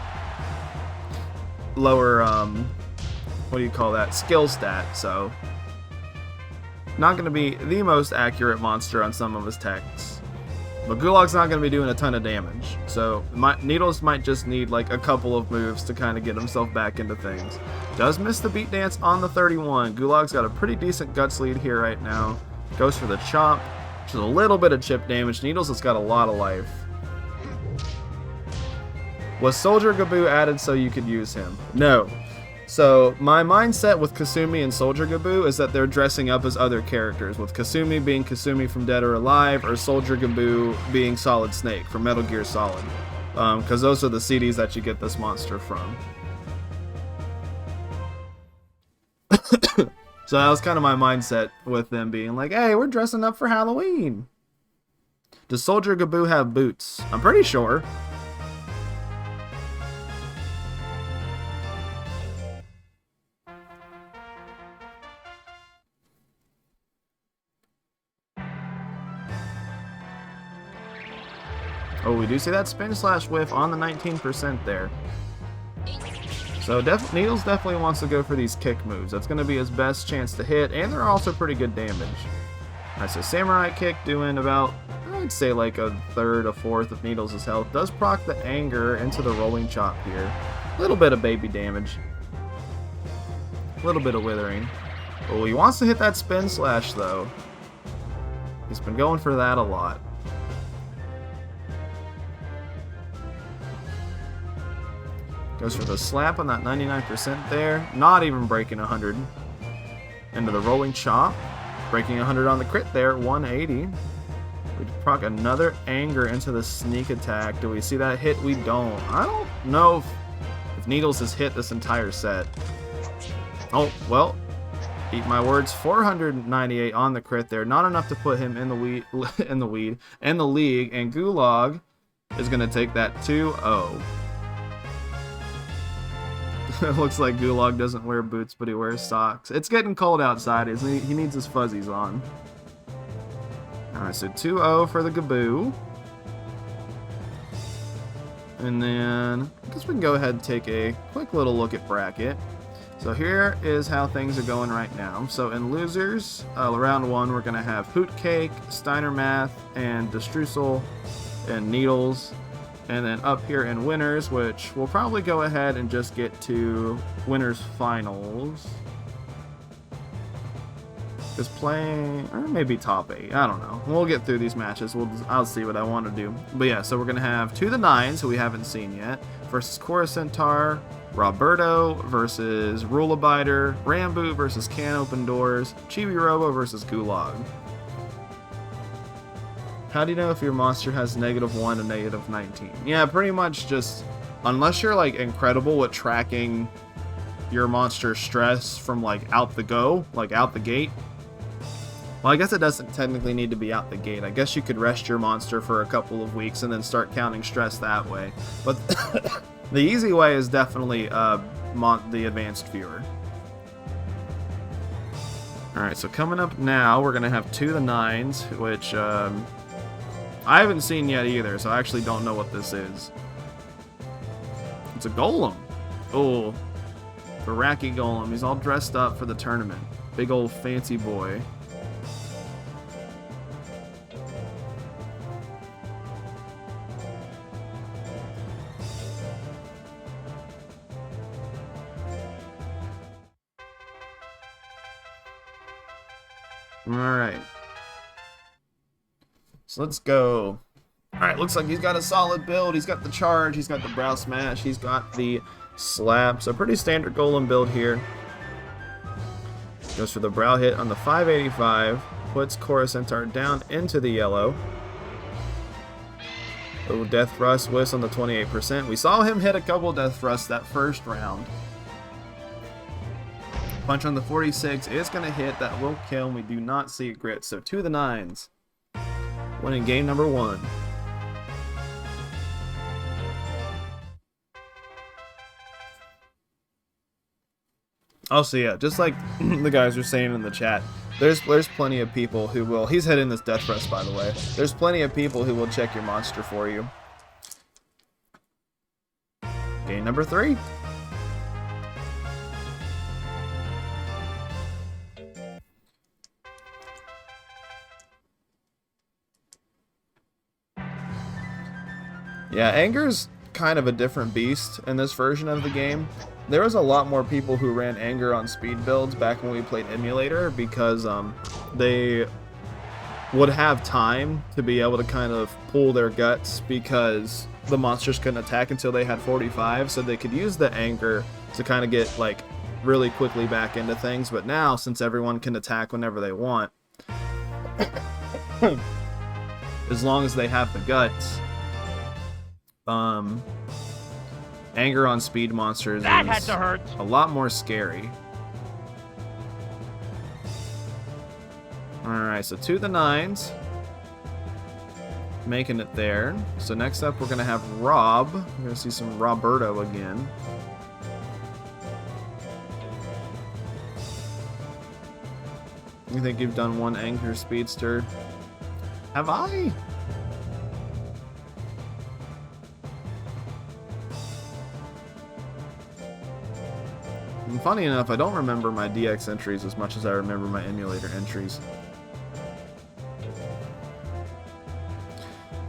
what do you call that? Skill stat, so not going to be the most accurate monster on some of his techs. But Gulag's not going to be doing a ton of damage, so Needles might just need like a couple of moves to kind of get himself back into things. Does miss the beat dance on the 31. Gulag's got a pretty decent guts lead here right now. Goes for the chop, which is a little bit of chip damage. Needles has got a lot of life. Was Soldier Gaboo added so you could use him? No. So my mindset with Kasumi and Soldier Gaboo is that they're dressing up as other characters, with Kasumi being Kasumi from Dead or Alive, or Soldier Gaboo being Solid Snake from Metal Gear Solid. Because those are the CDs that you get this monster from. So that was kind of my mindset with them being like, hey, we're dressing up for Halloween. Does Soldier Gaboo have boots? I'm pretty sure. Oh, we do see that spin slash whiff on the 19% there. So Needles definitely wants to go for these kick moves. That's going to be his best chance to hit, and they're also pretty good damage. Alright, so Samurai Kick doing about, I'd say like a third, a fourth of Needles' health. Does proc the anger into the rolling chop here. A little bit of baby damage. A little bit of withering. Oh, he wants to hit that spin slash though. He's been going for that a lot. Goes for the slap on that 99% there. Not even breaking 100. Into the rolling chop. Breaking 100 on the crit there. 180. We proc another anger into the sneak attack. Do we see that hit? We don't. I don't know if Needles has hit this entire set. Oh, well. Eat my words. 498 on the crit there. Not enough to put him in the league. And Gulag is going to take that 2-0. It looks like Gulag doesn't wear boots, but he wears socks. It's getting cold outside. He needs his fuzzies on. Alright, so 2-0 for the Gaboo. And then, I guess we can go ahead and take a quick little look at bracket. So here is how things are going right now. So in losers, round 1, we're going to have Hoot Cake, Steiner Math, and Destrusel, and Needles. And then up here in winners, which we'll probably go ahead and just get to winners finals. Just playing, or maybe top 8, I don't know. We'll get through these matches. I'll see what I want to do. But yeah, so we're going to have To The Nines, who we haven't seen yet, versus Cora Centaur, Roberto versus Rule Abider, Rambo versus Can Open Doors, Chibi Robo versus Gulag. How do you know if your monster has -1 to -19? Yeah, pretty much just, unless you're like incredible at tracking your monster's stress from like out the gate. Well, I guess it doesn't technically need to be out the gate. I guess you could rest your monster for a couple of weeks and then start counting stress that way. But the easy way is definitely the advanced viewer. Alright, so coming up now, we're going to have To The Nines, which I haven't seen yet either, so I actually don't know what this is. It's a golem. Oh, the Wracky golem. He's all dressed up for the tournament. Big old fancy boy. Alright. So let's go. Alright, looks like he's got a solid build. He's got the charge, he's got the brow smash, he's got the slap. So pretty standard golem build here. Goes for the brow hit on the 585. Puts Cora Centaur down into the yellow. Oh, death thrust whiffs on the 28%. We saw him hit a couple death thrusts that first round. Punch on the 46 is going to hit. That will kill. We do not see a grit. So To The Nines. Winning game number 1. Oh, so yeah, just like the guys were saying in the chat, There's plenty of people who will... He's hitting this death thrust, by the way. There's plenty of people who will check your monster for you. Game number 3. Yeah, Anger's kind of a different beast in this version of the game. There was a lot more people who ran Anger on speed builds back when we played Emulator because they would have time to be able to kind of pull their guts because the monsters couldn't attack until they had 45, so they could use the Anger to kind of get like really quickly back into things. But now, since everyone can attack whenever they want, as long as they have the guts, Anger on speed monsters That is had to hurt. a lot more scary. Alright, so to the 9s. Making it there. So next up we're going to have Rob. We're going to see some Roberto again. You think you've done one Anger Speedster? Have I? And funny enough, I don't remember my DX entries as much as I remember my emulator entries.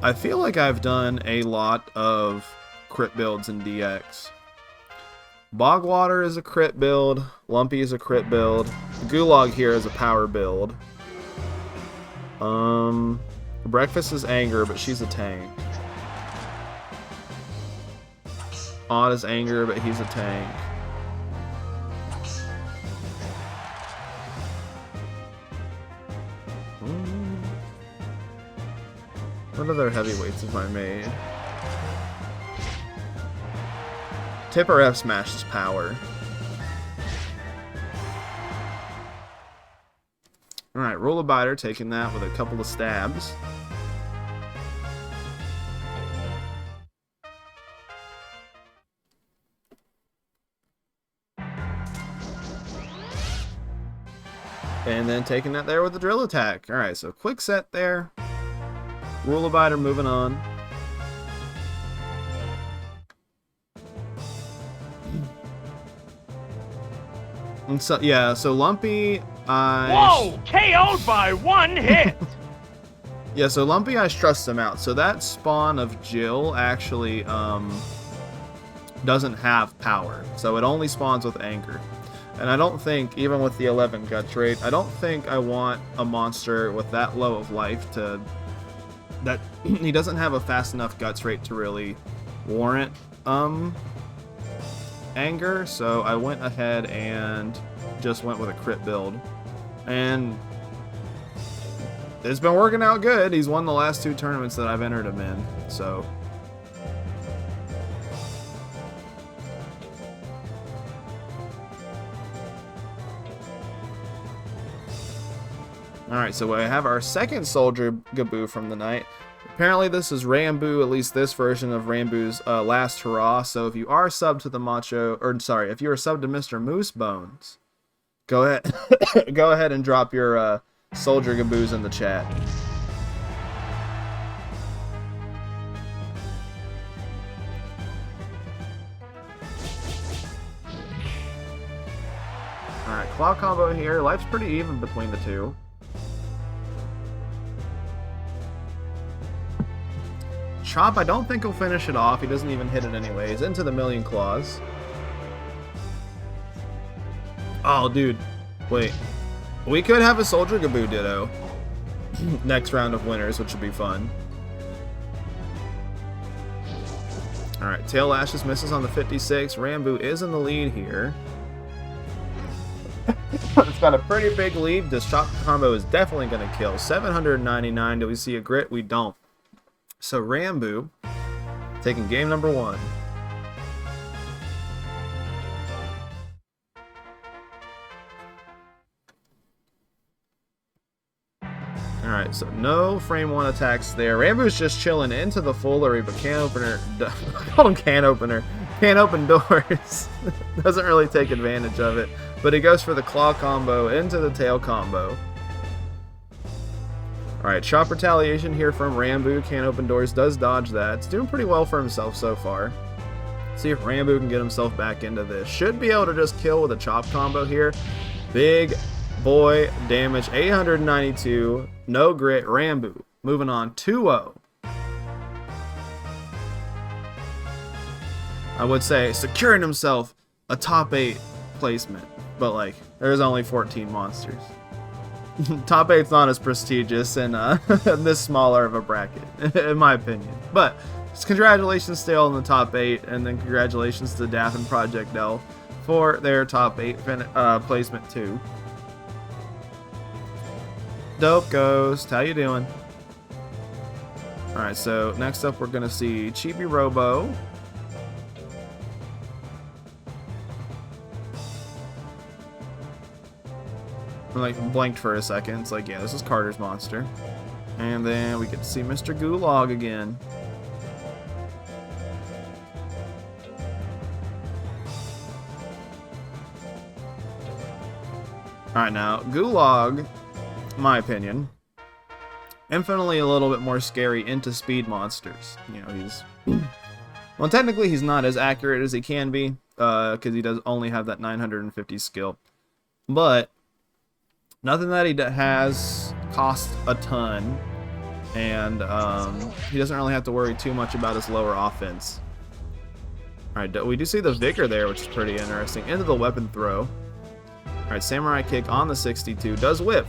I feel like I've done a lot of crit builds in DX. Bogwater is a crit build, Lumpy is a crit build, Gulag here is a power build. Breakfast is Anger, but she's a tank. Odd is Anger, but he's a tank. What other heavyweights have I made? Tipper F smashes power. Alright, Rollabider taking that with a couple of stabs. And then taking that there with the drill attack. Alright, so quick set there. Rollabider moving on. And so, yeah, so Lumpy, Whoa! KO'd by one hit! Yeah, so Lumpy, I stressed him out. So that spawn of Jill actually doesn't have power. So it only spawns with Anger. And I don't think, even with the 11 guts rate, I don't think I want a monster with that low of life to... that he doesn't have a fast enough guts rate to really warrant Anger, so I went ahead and just went with a crit build. And it's been working out good. He's won the last 2 tournaments that I've entered him in, so... Alright, so we have our second Soldier Gaboo from the night. Apparently this is Rambo, at least this version of Rambo's last hurrah. So if you are subbed to the Macho, or sorry, if you are subbed to Mr. Moosebones, go ahead, go ahead and drop your Soldier Gaboos in the chat. Alright, claw combo here. Life's pretty even between the two. Chop, I don't think he'll finish it off. He doesn't even hit it anyways. Into the million claws. Oh, dude. Wait. We could have a Soldier Gaboo Ditto. Next round of winners, which would be fun. Alright, Tail Lashes misses on the 56. Rambo is in the lead here. It's got a pretty big lead. This chop combo is definitely going to kill. 799. Do we see a grit? We don't. So Rambo taking game number 1. Alright, so no frame 1 attacks there. Rambo's just chilling into the foolery, but can opener, I call him can opener, can't open doors. Doesn't really take advantage of it. But he goes for the claw combo into the tail combo. Alright, Chop Retaliation here from Rambo. Can't open doors, does dodge that. It's doing pretty well for himself so far. See if Rambo can get himself back into this. Should be able to just kill with a chop combo here. Big boy damage, 892. No grit, Rambo. Moving on, 2-0. I would say securing himself a top 8 placement. But like, there's only 14 monsters. Top 8's not as prestigious in this smaller of a bracket, in my opinion. But congratulations still in the top 8, and then congratulations to Daff and Project L for their top 8 placement too. Dope Ghost, how you doing? Alright, so next up we're gonna see Chibi Robo. I like blanked for a second. It's like, yeah, this is Carter's monster. And then we get to see Mr. Gulag again. Alright, now, Gulag, in my opinion, infinitely a little bit more scary into speed monsters. You know, he's... well, technically he's not as accurate as he can be, because he does only have that 950 skill. But nothing that he has costs a ton, and he doesn't really have to worry too much about his lower offense. Alright, we do see the Vigor there, which is pretty interesting. Into the weapon throw. Alright, Samurai Kick on the 62 does whiff.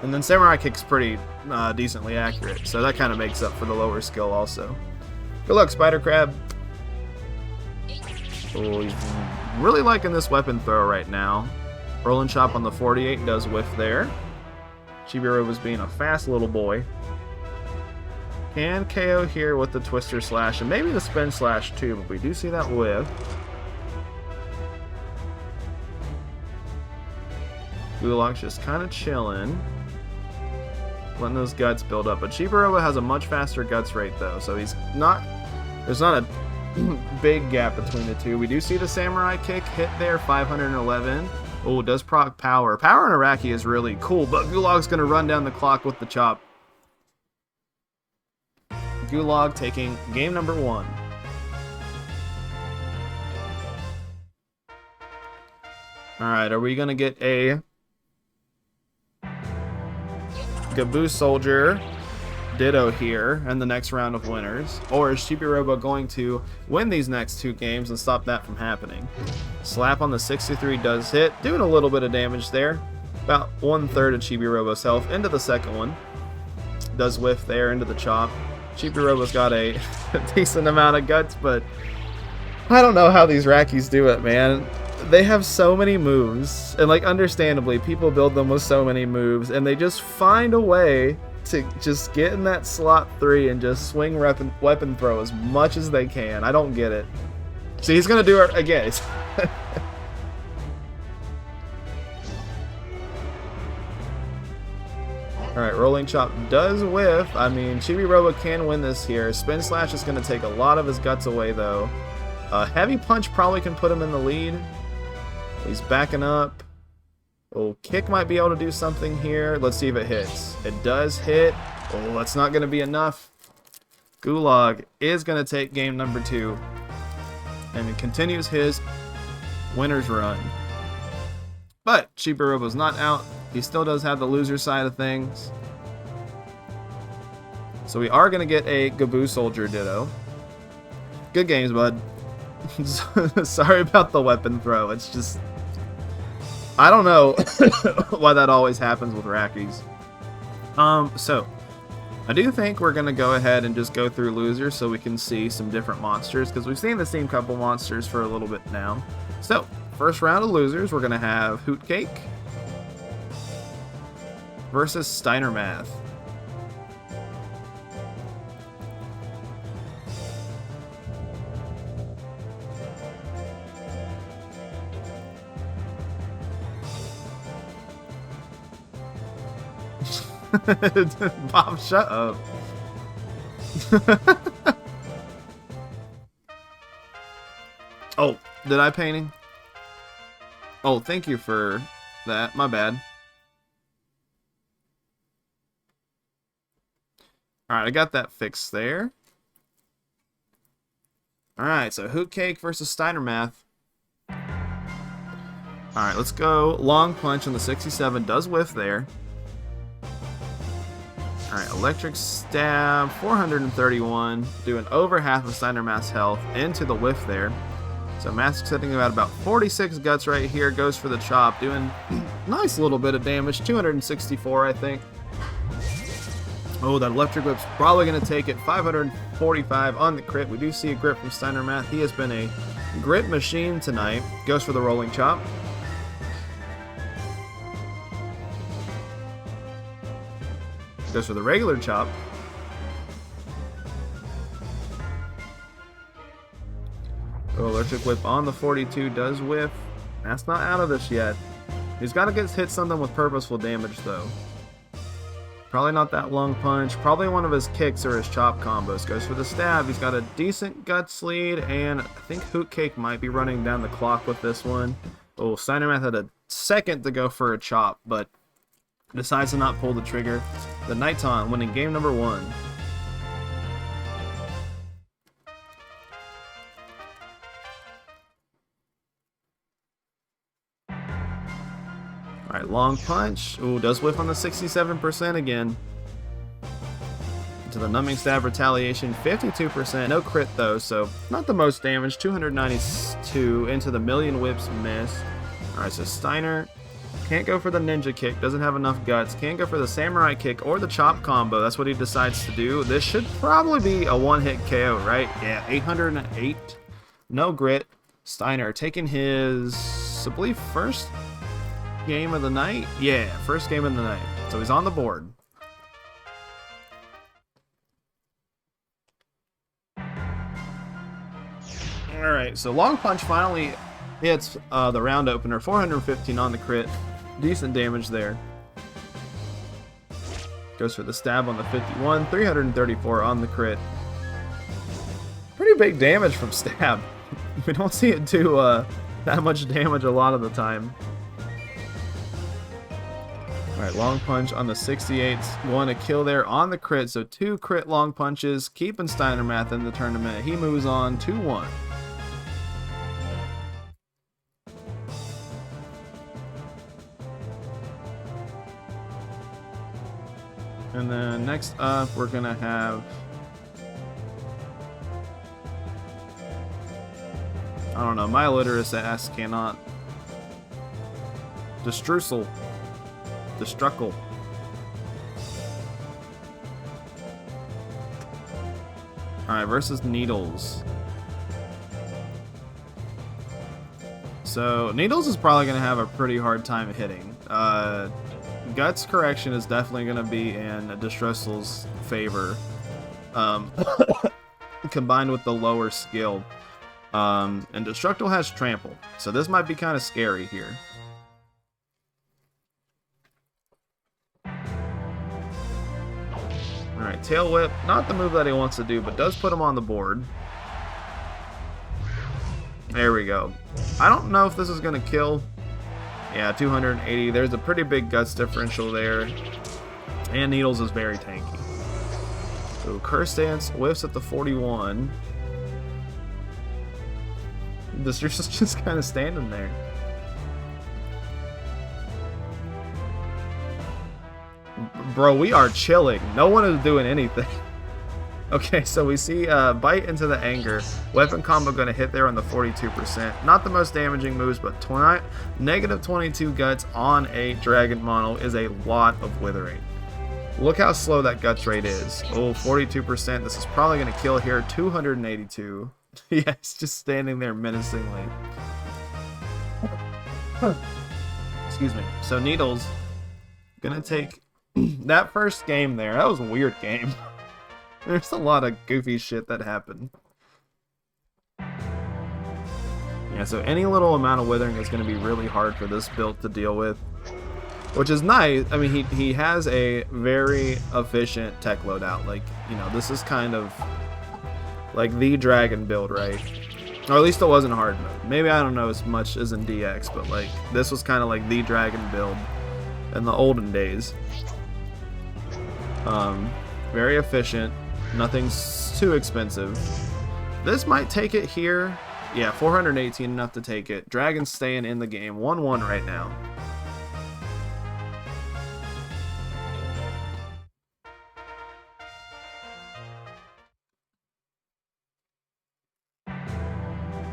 And then Samurai Kick's pretty decently accurate, so that kind of makes up for the lower skill also. Good luck, Spider Crab. Oh, he's really liking this weapon throw right now. Rolling Chop on the 48 does whiff there. Chibiro was being a fast little boy. Can KO here with the Twister Slash and maybe the Spin Slash too, but we do see that whiff. Gulag's just kind of chilling, letting those guts build up. But Chibiro has a much faster guts rate though, so he's not. There's not a big gap between the two. We do see the Samurai Kick hit there, 511. Oh, does proc power. Power in Wracky is really cool, but Gulag's going to run down the clock with the chop. Gulag taking game number 1. Alright, are we going to get a GabooSolider Ditto here in the next round of winners? Or is Chibi-Robo going to win these next 2 games and stop that from happening? Slap on the 63 does hit, doing a little bit of damage there. About 1/3 of Chibi-Robo's health into the second one. Does whiff there into the chop. Chibi-Robo's got a decent amount of guts, but I don't know how these Wrackies do it, man. They have so many moves, and like understandably, people build them with so many moves, and they just find a way to just get in that slot 3 and just swing weapon throw as much as they can. I don't get it. See, he's gonna do it again. Alright, Rolling Chop does whiff. I mean, Chibi-Robo can win this here. Spin Slash is going to take a lot of his guts away, though. Heavy Punch probably can put him in the lead. He's backing up. Oh, Kick might be able to do something here. Let's see if it hits. It does hit. Oh, that's not going to be enough. Gulag is going to take game number 2. And it continues his winner's run. But Chibi-Robo's not out. He still does have the loser side of things. So we are going to get a GabooSolider Ditto. Good games, bud. Sorry about the weapon throw. It's just... I don't know why that always happens with Wrackies. So, I do think we're going to go ahead and just go through losers so we can see some different monsters, because we've seen the same couple monsters for a little bit now. So, first round of losers, we're going to have Hoot Cake versus Steiner Math. Bob, shut up. Oh, did I painting? Oh, thank you for that. My bad. Alright, I got that fixed there. Alright, so Hoot Cake versus Steiner Math. Alright, let's go. Long Punch on the 67 does whiff there. Alright, Electric Stab, 431, doing over half of Steiner Math's health into the whiff there. So Math's sitting about 46 guts right here, goes for the chop, doing nice little bit of damage, 264 I think. Oh, that Electric Whip's probably going to take it, 545 on the crit. We do see a grit from Steiner Math. He has been a grit machine tonight. Goes for the rolling chop. Goes for the regular chop. Oh, Electric Whip on the 42 does whiff. That's not out of this yet. He's got to hit something with purposeful damage though. Probably not that Long Punch. Probably one of his kicks or his chop combos. Goes for the stab. He's got a decent guts lead, and I think Hoot Cake might be running down the clock with this one. Oh, Steiner Math had a second to go for a chop, but decides to not pull the trigger. The Night's on, winning game number 1. Alright, Long Punch. Ooh, does whiff on the 67% again. To the Numbing Stab Retaliation, 52%. No crit though, so not the most damage. 292 into the Million Whips miss. Alright, so Steiner can't go for the Ninja Kick. Doesn't have enough guts. Can't go for the Samurai Kick or the Chop combo. That's what he decides to do. This should probably be a one-hit KO, right? Yeah, 808. No grit. Steiner taking his, I believe, first game of the night? Yeah, first game of the night. So he's on the board. Alright, so Long Punch finally hits the round opener. 415 on the crit. Decent damage there. Goes for the stab on the 51. 334 on the crit. Pretty big damage from stab. We don't see it do that much damage a lot of the time. Alright, Long Punch on the 68. One a kill there on the crit. So 2 crit Long Punches, keeping Steiner Math in the tournament. He moves on 2-1. And then next up, we're going to have... I don't know, my illiterate ass cannot... Destrucel. Destruckle. Alright, versus Needles. So, Needles is probably going to have a pretty hard time hitting. Guts Correction is definitely going to be in Destrucsel's favor. Combined with the lower skill. And Destructo has Trample. So this might be kind of scary here. Alright, Tail Whip, not the move that he wants to do, but does put him on the board. There we go. I don't know if this is going to kill. Yeah, 280. There's a pretty big guts differential there. And Needles is very tanky. So Curse Dance whiffs at the 41. This is just kind of standing there. Bro, we are chilling. No one is doing anything. Okay, so we see Bite into the Anger. Weapon combo going to hit there on the 42%. Not the most damaging moves, but negative 22 guts on a Dragon Monol is a lot of withering. Look how slow that guts rate is. Oh, 42%. This is probably going to kill here. 282. Yeah, it's just standing there menacingly. Excuse me. So Needles going to take that first game there. That was a weird game. There's a lot of goofy shit that happened. Yeah, so any little amount of withering is going to be really hard for this build to deal with. Which is nice. I mean, he has a very efficient tech loadout. Like, you know, this is kind of like the dragon build, right? Or at least it wasn't hard mode. Maybe I don't know as much as in DX, but like, this was kind of like the dragon build in the olden days. Very efficient. Nothing's too expensive. This might take it here. Yeah, 418 enough to take it. Dragon's staying in the game. 1-1 right now.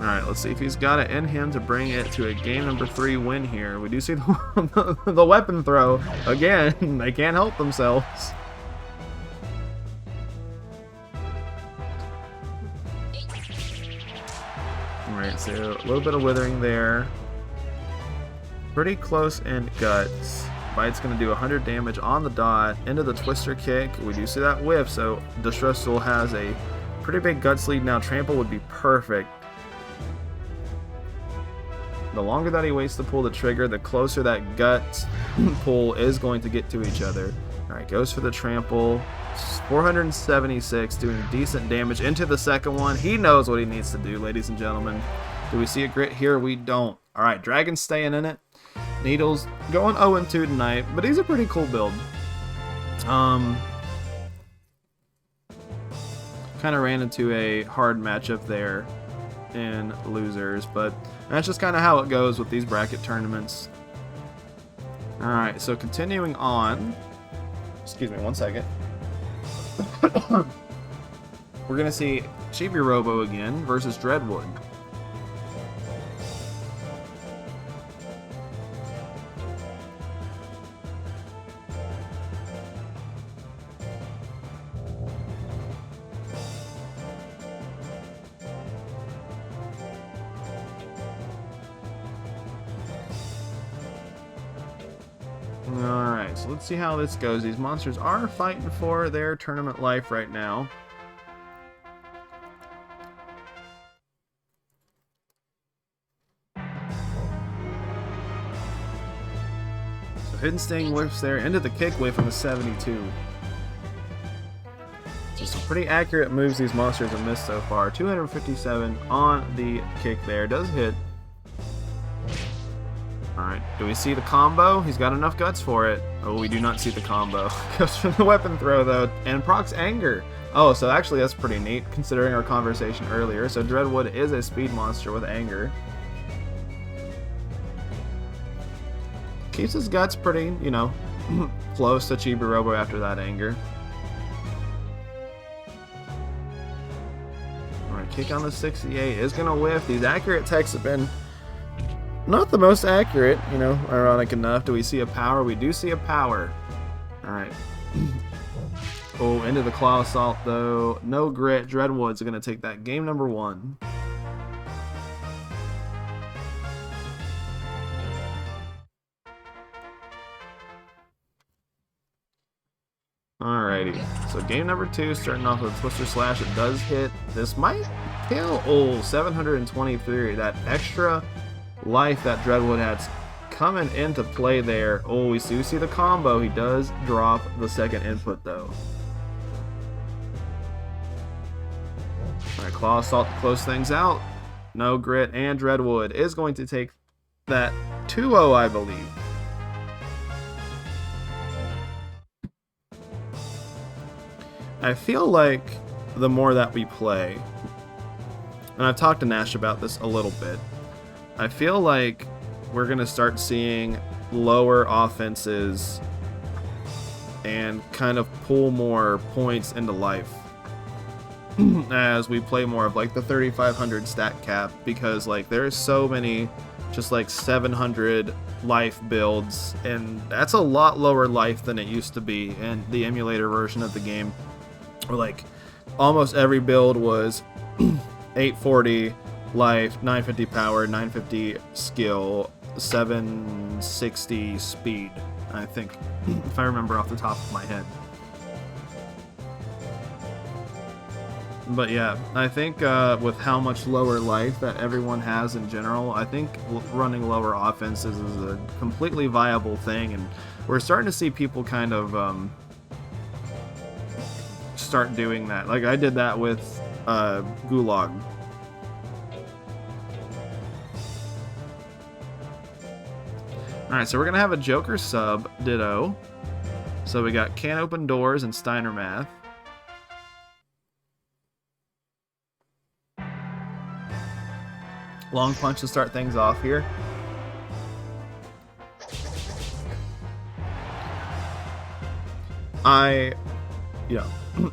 Alright, let's see if he's got it in him to bring it to a game number 3 win here. We do see the weapon throw. Again, they can't help themselves. Alright, so a little bit of withering there. Pretty close and guts. Bite's going to do 100 damage on the dot. Into the twister kick. We do see that whiff, so Distressful has a pretty big guts lead now. Trample would be perfect. The longer that he waits to pull the trigger, the closer that gut pull is going to get to each other. Alright, goes for the trample. 476, doing decent damage into the second one. He knows what he needs to do, ladies and gentlemen. Do we see a grit here? We don't. Alright, Dragon's staying in it. Needles going 0-2 tonight, but he's a pretty cool build. Kind of ran into a hard matchup there in losers, but that's just kind of how it goes with these bracket tournaments. Alright, so continuing on. Excuse me, one second. We're going to see Chibi Robo again versus Dreadwood. Alright, so let's see how this goes. These monsters are fighting for their tournament life right now. So Hidden Sting whiffs there into the kick whiff on the 72. So some pretty accurate moves these monsters have missed so far. 257 on the kick there. Does hit. Alright, do we see the combo? He's got enough guts for it. Oh, we do not see the combo. Goes for the weapon throw, though, and procs Anger. Oh, so actually that's pretty neat, considering our conversation earlier. So Dreadwood is a speed monster with Anger. Keeps his guts pretty, you know, close to Chibi Robo after that Anger. Alright, kick on the 68 is going to whiff. These accurate techs have been not the most accurate, you know, ironic enough. Do we see a power? We do see a power. Alright. Oh, into the Claw Assault, though. No grit. Dreadwood's going to take that game number 1. Alrighty. So game number 2, starting off with Twister Slash. It does hit. This might kill. Oh, 723. That extra life that Dreadwood had coming into play there. Oh, we do see the combo. He does drop the second input, though. Alright, Claw Assault to close things out. No grit, and Dreadwood is going to take that 2-0, I believe. I feel like the more that we play, and I've talked to Nash about this a little bit, I feel like we're going to start seeing lower offenses and kind of pull more points into life as we play more of like the 3,500 stat cap, because like there's so many just like 700 life builds, and that's a lot lower life than it used to be in the emulator version of the game, where like almost every build was 840 life, 950 power, 950 skill, 760 speed, I think, if I remember off the top of my head. But yeah, I think with how much lower life that everyone has in general, I think running lower offenses is a completely viable thing, and we're starting to see people kind of start doing that. Like I did that with Gulag. Alright, so we're going to have a Joker sub, ditto. So we got Can't Open Doors and Steiner Math. Long punch to start things off here.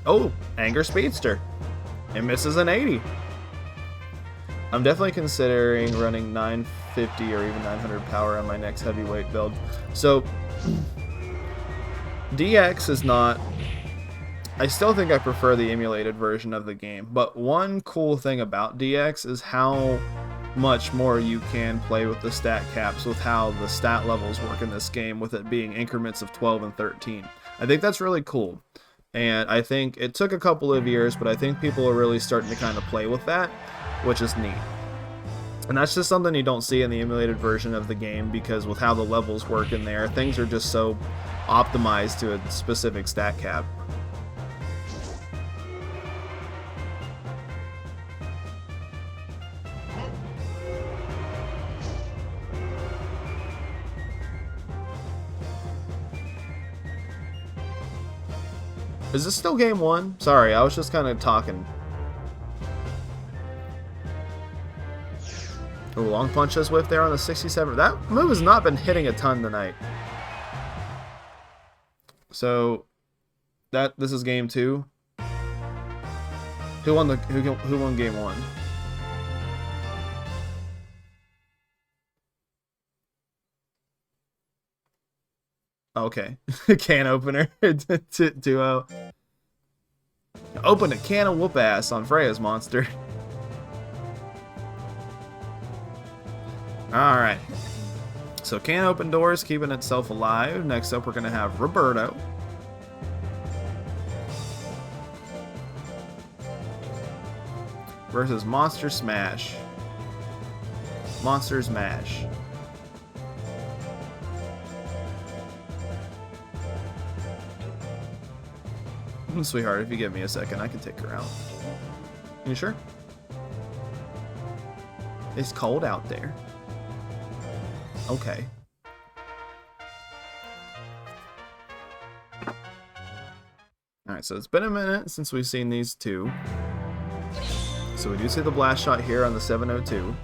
Oh, Anger Speedster. It misses an 80. I'm definitely considering running 950 or even 900 power on my next heavyweight build. So, DX is not... I still think I prefer the emulated version of the game, but one cool thing about DX is how much more you can play with the stat caps, with how the stat levels work in this game, with it being increments of 12 and 13. I think that's really cool. And I think it took a couple of years, but I think people are really starting to kind of play with that, which is neat. And that's just something you don't see in the emulated version of the game, because with how the levels work in there, things are just so optimized to a specific stat cap. Is this still game 1? Sorry, I was just kind of talking. Oh, long punch has whiffed there on the 67. That move has not been hitting a ton tonight. So, this is game 2. Who won game 1? Okay. Can opener. 2-0. Open a can of whoop ass on Freya's monster. Alright. So can open doors, keeping itself alive. Next up we're going to have Roberto. Versus Monster Smash. Monster Smash. Sweetheart, if you give me a second, I can take her out. You sure? It's cold out there. Okay. Alright, so it's been a minute since we've seen these two. So we do see the blast shot here on the 702.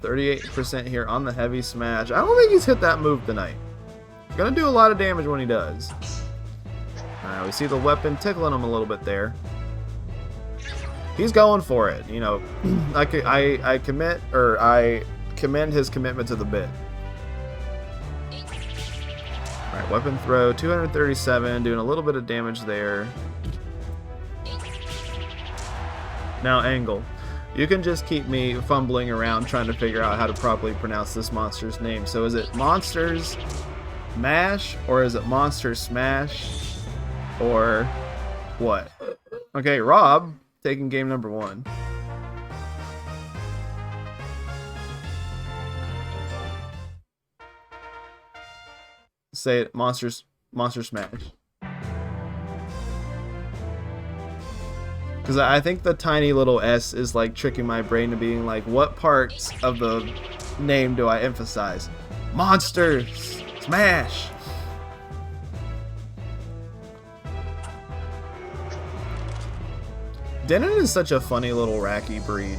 38% here on the heavy smash. I don't think he's hit that move tonight. Gonna do a lot of damage when he does. Alright, we see the weapon tickling him a little bit there. He's going for it. You know, I commend his commitment to the bit. Alright, weapon throw, 237, doing a little bit of damage there. Now angle. You can just keep me fumbling around trying to figure out how to properly pronounce this monster's name. So is it Monsters Mash, or is it Monster Smash, or what? Okay, Rob taking game number 1. Say it, Monster Smash. Because I think the tiny little S is like tricking my brain to being like, what parts of the name do I emphasize? Monster Smash! Denon is such a funny little Wracky breed.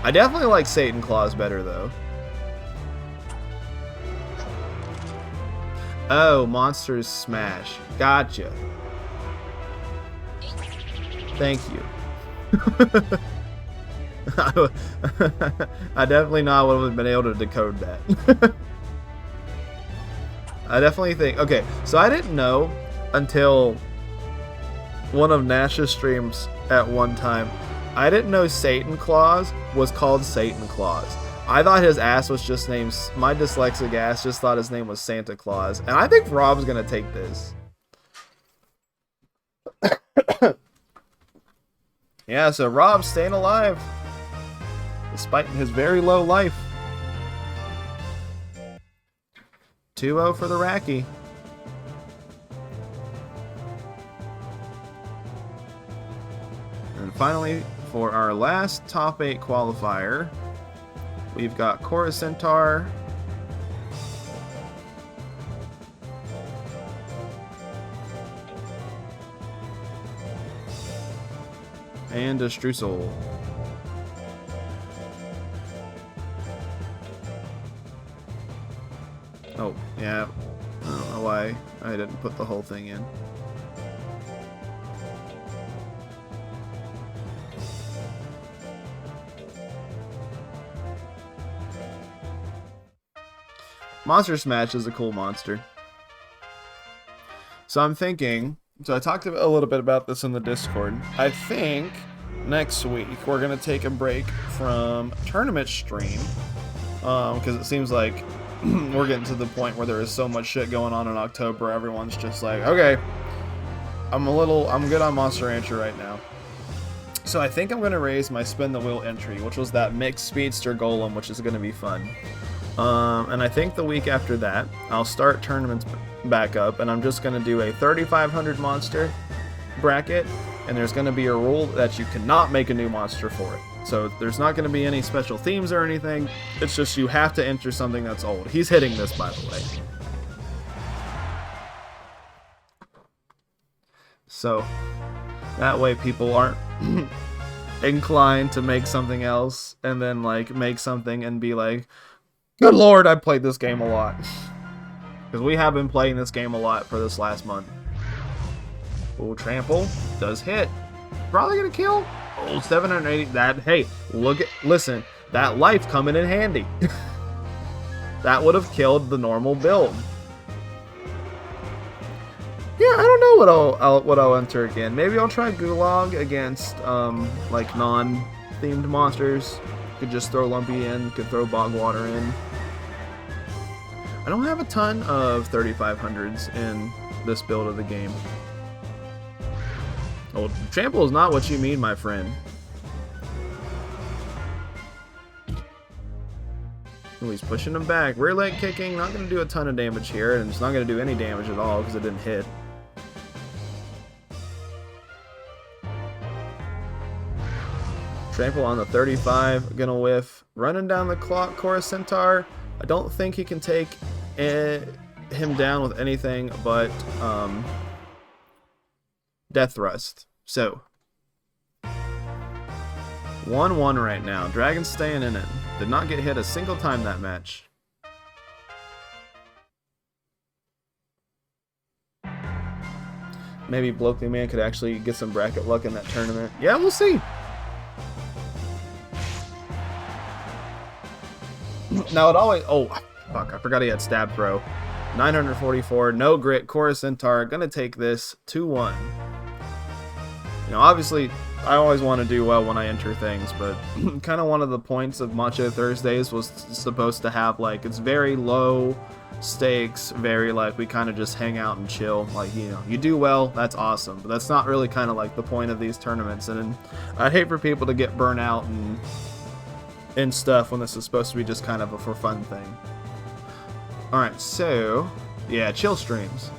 I definitely like Satan Claws better though. Oh, Monsters Smash. Gotcha. Thank you. I definitely not would have been able to decode that. I definitely think... Okay, so I didn't know until one of Nash's streams at one time. I didn't know Satan Claus was called Satan Claus. I thought his ass was just named... My dyslexic ass just thought his name was Santa Claus. And I think Rob's gonna take this. Yeah, so Rob's staying alive. Despite his very low life. 2-0 for the Wracky. And finally, for our last top 8 qualifier, we've got Cora Centaur, and a streusel. Oh, yeah. I don't know why I didn't put the whole thing in. Monster Smash is a cool monster. So I'm thinking, so I talked a little bit about this in the Discord. I think next week we're going to take a break from tournament stream. Because it seems like we're getting to the point where there is so much shit going on in October. Everyone's just like, okay, I'm good on Monster Rancher right now. So I think I'm going to raise my Spin the Wheel entry, which was that mixed Speedster Golem, which is going to be fun. And I think the week after that, I'll start tournaments back up, and I'm just going to do a 3,500 monster bracket, and there's going to be a rule that you cannot make a new monster for it. So there's not going to be any special themes or anything. It's just you have to enter something that's old. He's hitting this, by the way. So that way people aren't inclined to make something else and then like make something and be like, good lord, I played this game a lot. Because we have been playing this game a lot for this last month. Oh, Trample does hit. Probably gonna kill. Oh, 780. That, hey, listen, that life coming in handy. That would have killed the normal build. Yeah, I don't know what I'll enter again. Maybe I'll try Gulag against like non-themed monsters. Could just throw Lumpy in. Could throw Bogwater in. I don't have a ton of 3500s in this build of the game. Oh, Trample is not what you mean, my friend. Oh, he's pushing him back. Rear leg kicking, not going to do a ton of damage here, and it's not going to do any damage at all because it didn't hit. Trample on the 35, gonna whiff. Running down the clock, Chorus Centaur. I don't think he can take him down with anything but Death Thrust. So 1-1 right now. Dragon's staying in it. Did not get hit a single time that match. Maybe Blokely Man could actually get some bracket luck in that tournament. Yeah, we'll see. Now it always... Oh, fuck. I forgot he had Stab Throw. 944. No grit. Chorus Centaur. Gonna take this 2-1. You know, obviously, I always want to do well when I enter things, but kind of one of the points of Macho Thursdays was supposed to have, like, it's very low stakes, very, like, we kind of just hang out and chill. Like, you know, you do well, that's awesome, but that's not really kind of, like, the point of these tournaments, and I'd hate for people to get burnt out and stuff when this is supposed to be just kind of a for fun thing. Alright, so, yeah, chill streams.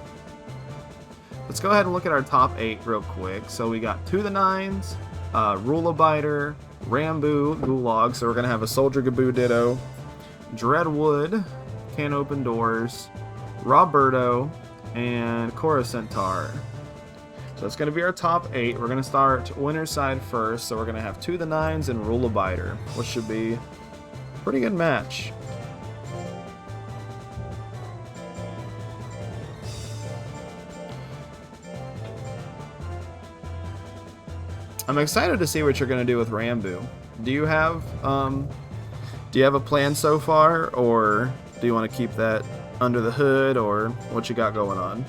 Let's go ahead and look at our top 8 real quick. So we got To the Nines, Rule-A-Biter, Rambo, Gulag, so we're going to have a Soldier Gaboo Ditto, Dreadwood, Can't Open Doors, Roberto, and Chorus Centaur. So it's going to be our top 8. We're going to start winner's side first, so we're going to have To the Nines and Rule-A-Biter, which should be a pretty good match. I'm excited to see what you're going to do with Rambo. Do you have a plan so far, or do you want to keep that under the hood, or what you got going on?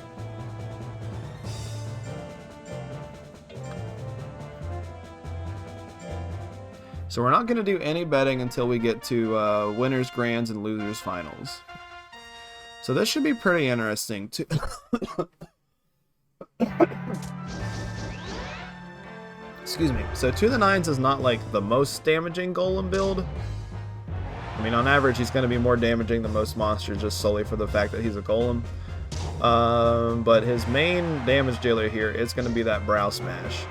So we're not going to do any betting until we get to winners, grands, and losers finals. So this should be pretty interesting too. Excuse me. So To the Nines is not like the most damaging golem build. I mean, on average, he's going to be more damaging than most monsters just solely for the fact that he's a golem. But his main damage dealer here is going to be that Brow Smash.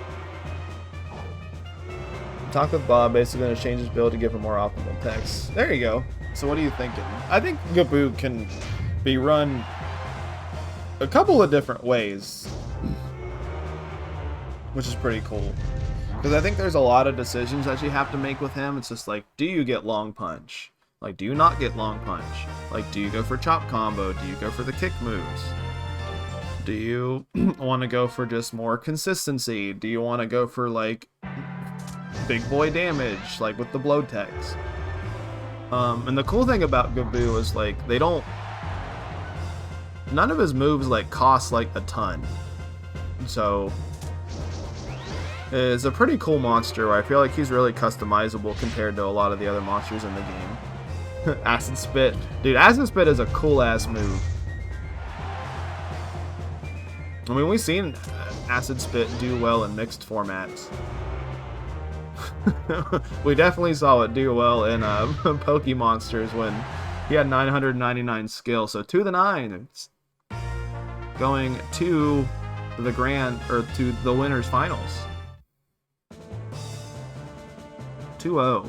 Talk with Bob, basically going to change his build to give him more optimal text. There you go. So what are you thinking? I think Gaboo can be run a couple of different ways, which is pretty cool. Because I think there's a lot of decisions that you have to make with him. It's just like, do you get long punch? Like, do you not get long punch? Like, do you go for chop combo? Do you go for the kick moves? Do you want to go for just more consistency? Do you want to go for, like, big boy damage, like with the blow techs? And the cool thing about Gaboo is, like, they don't... None of his moves, like, cost, like, a ton. So... It's a pretty cool monster where I feel like he's really customizable compared to a lot of the other monsters in the game. Acid Spit. Dude, Acid Spit is a cool-ass move. I mean, we've seen Acid Spit do well in mixed formats. We definitely saw it do well in Pokemonsters when he had 999 skill. So to the 9, it's going to the to the winners finals. 2-0.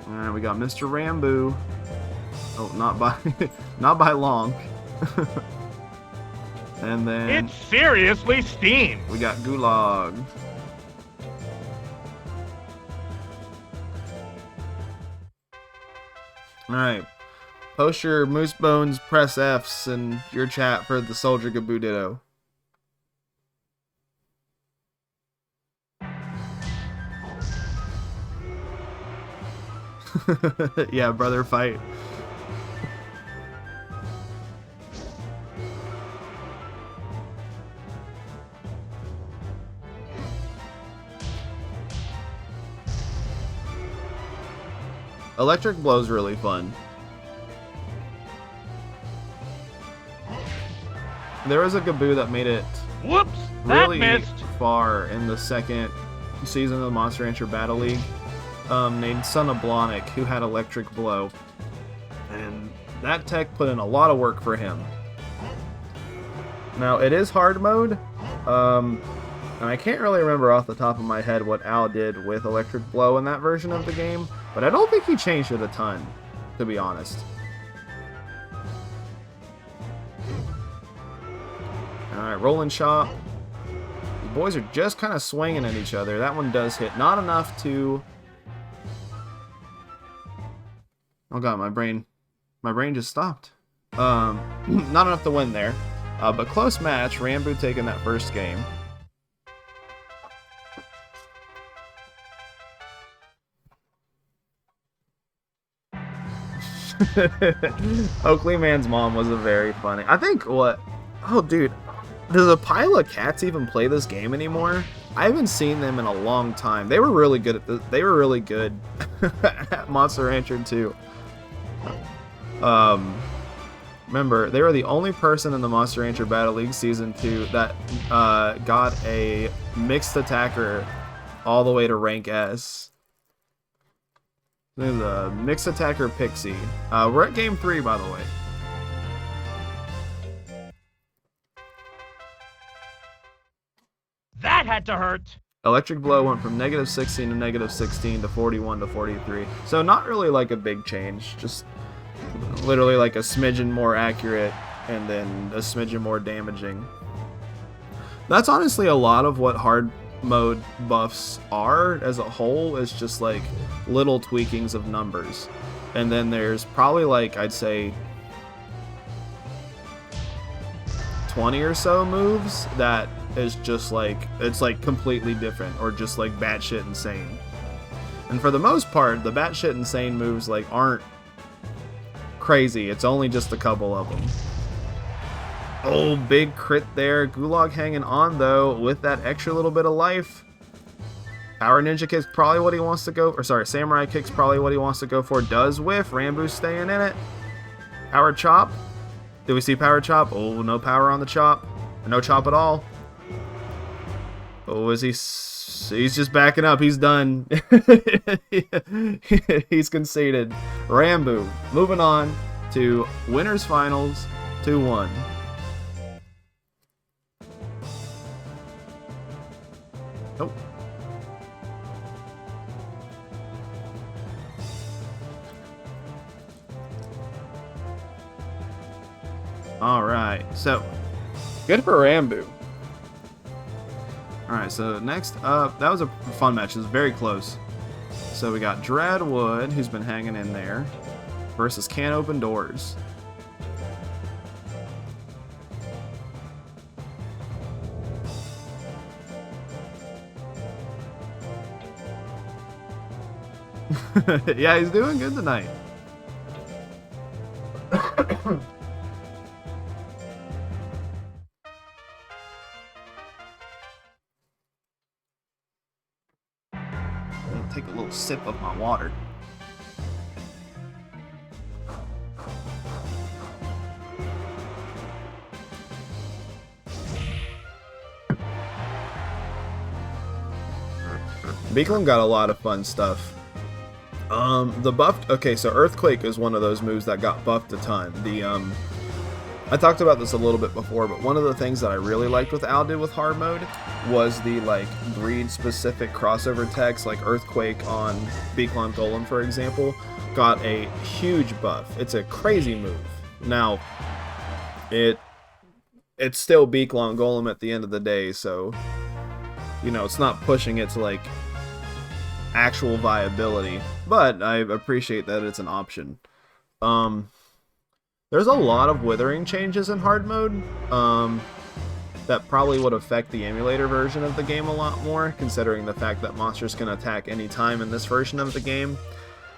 Alright, we got Mr. Rambo. Oh, not by not by long. And then It's seriously steamed. we got Gulag. Alright. Post your Moose Bones press Fs in your chat for the Soldier Gaboo Ditto. Yeah, brother fight. Electric Blow's really fun. There was a Gaboo that made it Whoops, that really missed. far in the second season of the Monster Rancher Battle League, named Son of Blonic, who had Electric Blow. And that tech put in a lot of work for him. Now, it is hard mode, and I can't really remember off the top of my head what Al did with Electric Blow in that version of the game, but I don't think he changed it a ton, to be honest. Alright, Rolling Chop. The boys are just kind of swinging at each other. That one does hit. Not enough to... Oh god, my brain just stopped. Not enough to win there. But close match. Rambo taking that first game. Oakley Man's mom was a very funny. I think what... Oh, dude. Does a pile of cats even play this game anymore? I haven't seen them in a long time. They were really good at this. They were really good at Monster Rancher 2. Remember, they were the only person in the Monster Rancher Battle League Season 2 that got a mixed attacker all the way to rank S. There's a mixed attacker Pixie. We're at game 3, by the way. That had to hurt. Electric Blow went from -16 to -16 to 41 to 43. So not really like a big change. Just literally like a smidgen more accurate and then a smidgen more damaging. That's honestly a lot of what hard mode buffs are as a whole, is just like little tweakings of numbers. And then there's probably like, I'd say 20 or so moves that is just like, it's like completely different or just like batshit insane. And for the most part, the batshit insane moves like aren't crazy. It's only just a couple of them. Oh, big crit there. Gulag hanging on though with that extra little bit of life. Power Ninja Kick's probably what he wants to go, or sorry, Samurai Kick's probably what he wants to go for. Does whiff. Rambo's staying in it. Power Chop. Did we see Power Chop? Oh, no power on the chop. No chop at all. Oh, is he? He's just backing up. He's done. He's conceded. Rambo moving on to winners finals 2-1. Nope. Alright, so good for Rambu. Alright, so next up, that was a fun match. It was very close. So we got Dreadwood, who's been hanging in there, versus Can't Open Doors. Yeah, he's doing good tonight. Take a little sip of my water. Beacon got a lot of fun stuff. The buffed... Okay, so Earthquake is one of those moves that got buffed a ton. I talked about this a little bit before, but one of the things that I really liked with Aldid with hard mode was the, like, breed-specific crossover text, like Earthquake on Beaklon Golem, for example, got a huge buff. It's a crazy move. Now, it's still Beaklon Golem at the end of the day, so, you know, it's not pushing it to, like, actual viability, but I appreciate that it's an option. There's a lot of withering changes in hard mode that probably would affect the emulator version of the game a lot more, considering the fact that monsters can attack any time in this version of the game.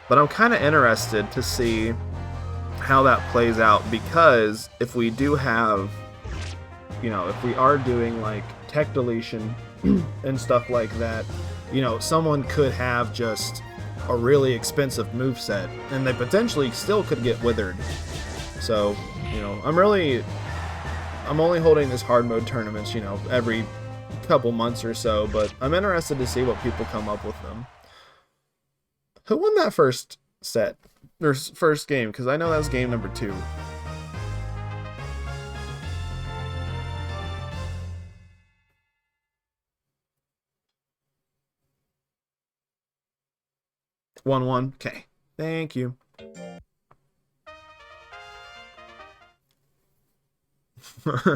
But I'm kind of interested to see how that plays out, because if we do have, you know, if we are doing like tech deletion and stuff like that, you know, someone could have just a really expensive moveset, and they potentially still could get withered. So, you know, I'm only holding this hard mode tournaments, you know, every couple months or so, but I'm interested to see what people come up with them. Who won that first set? Or first game? Because I know that was game number 2. One. Okay. Thank you.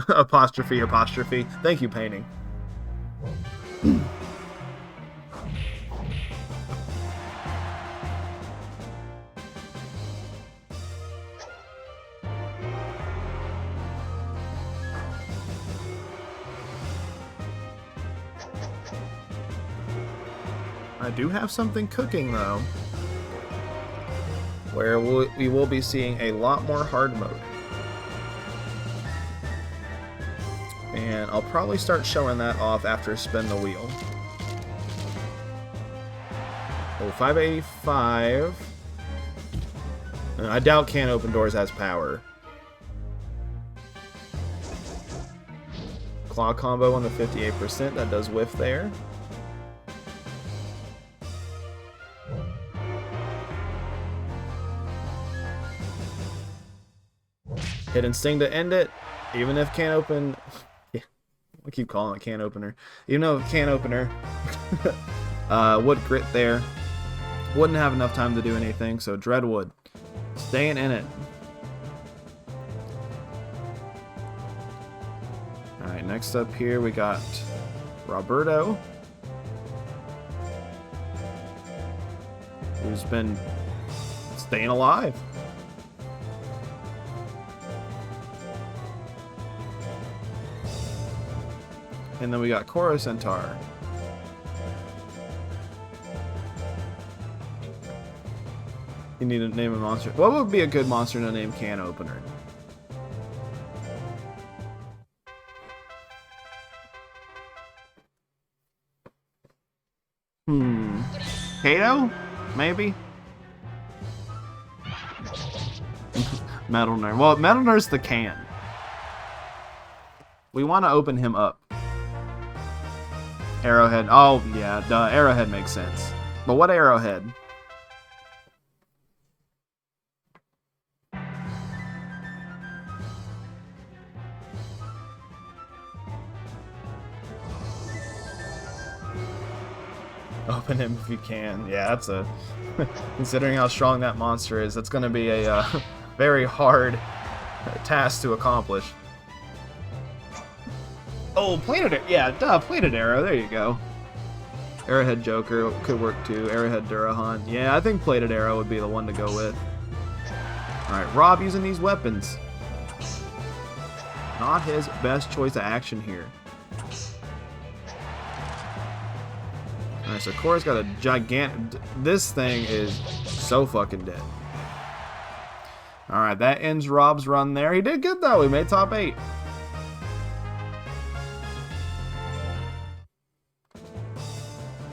Apostrophe. Thank you, painting. I do have something cooking, though, where we will be seeing a lot more hard mode. And I'll probably start showing that off after Spin the Wheel. Oh, 585. I doubt Can't Open Doors has power. Claw combo on the 58%, that does whiff there. Hidden Sting to end it, even if Can't Open... Yeah, I keep calling it Can't Opener. Even though Can't Opener would grit there. Wouldn't have enough time to do anything, so Dreadwood staying in it. Alright, next up here we got Roberto, who's been staying alive. And then we got Koro Centaur. You need to name a monster. What would be a good monster to name Can Opener? Kato? Maybe? Metal Nerd. Well, Metal Nerd's the can. We want to open him up. Arrowhead. Oh, yeah, duh. Arrowhead makes sense. But what Arrowhead? Open him if you can. Yeah, that's a... Considering how strong that monster is, that's going to be a very hard task to accomplish. Oh, plated, yeah, duh, plated arrow. There you go. Arrowhead Joker could work too. Arrowhead Durahan. Yeah, I think plated arrow would be the one to go with. All right, Rob using these weapons. Not his best choice of action here. All right, so Cora's got a gigantic. This thing is so fucking dead. All right, that ends Rob's run there. He did good though. He made top 8.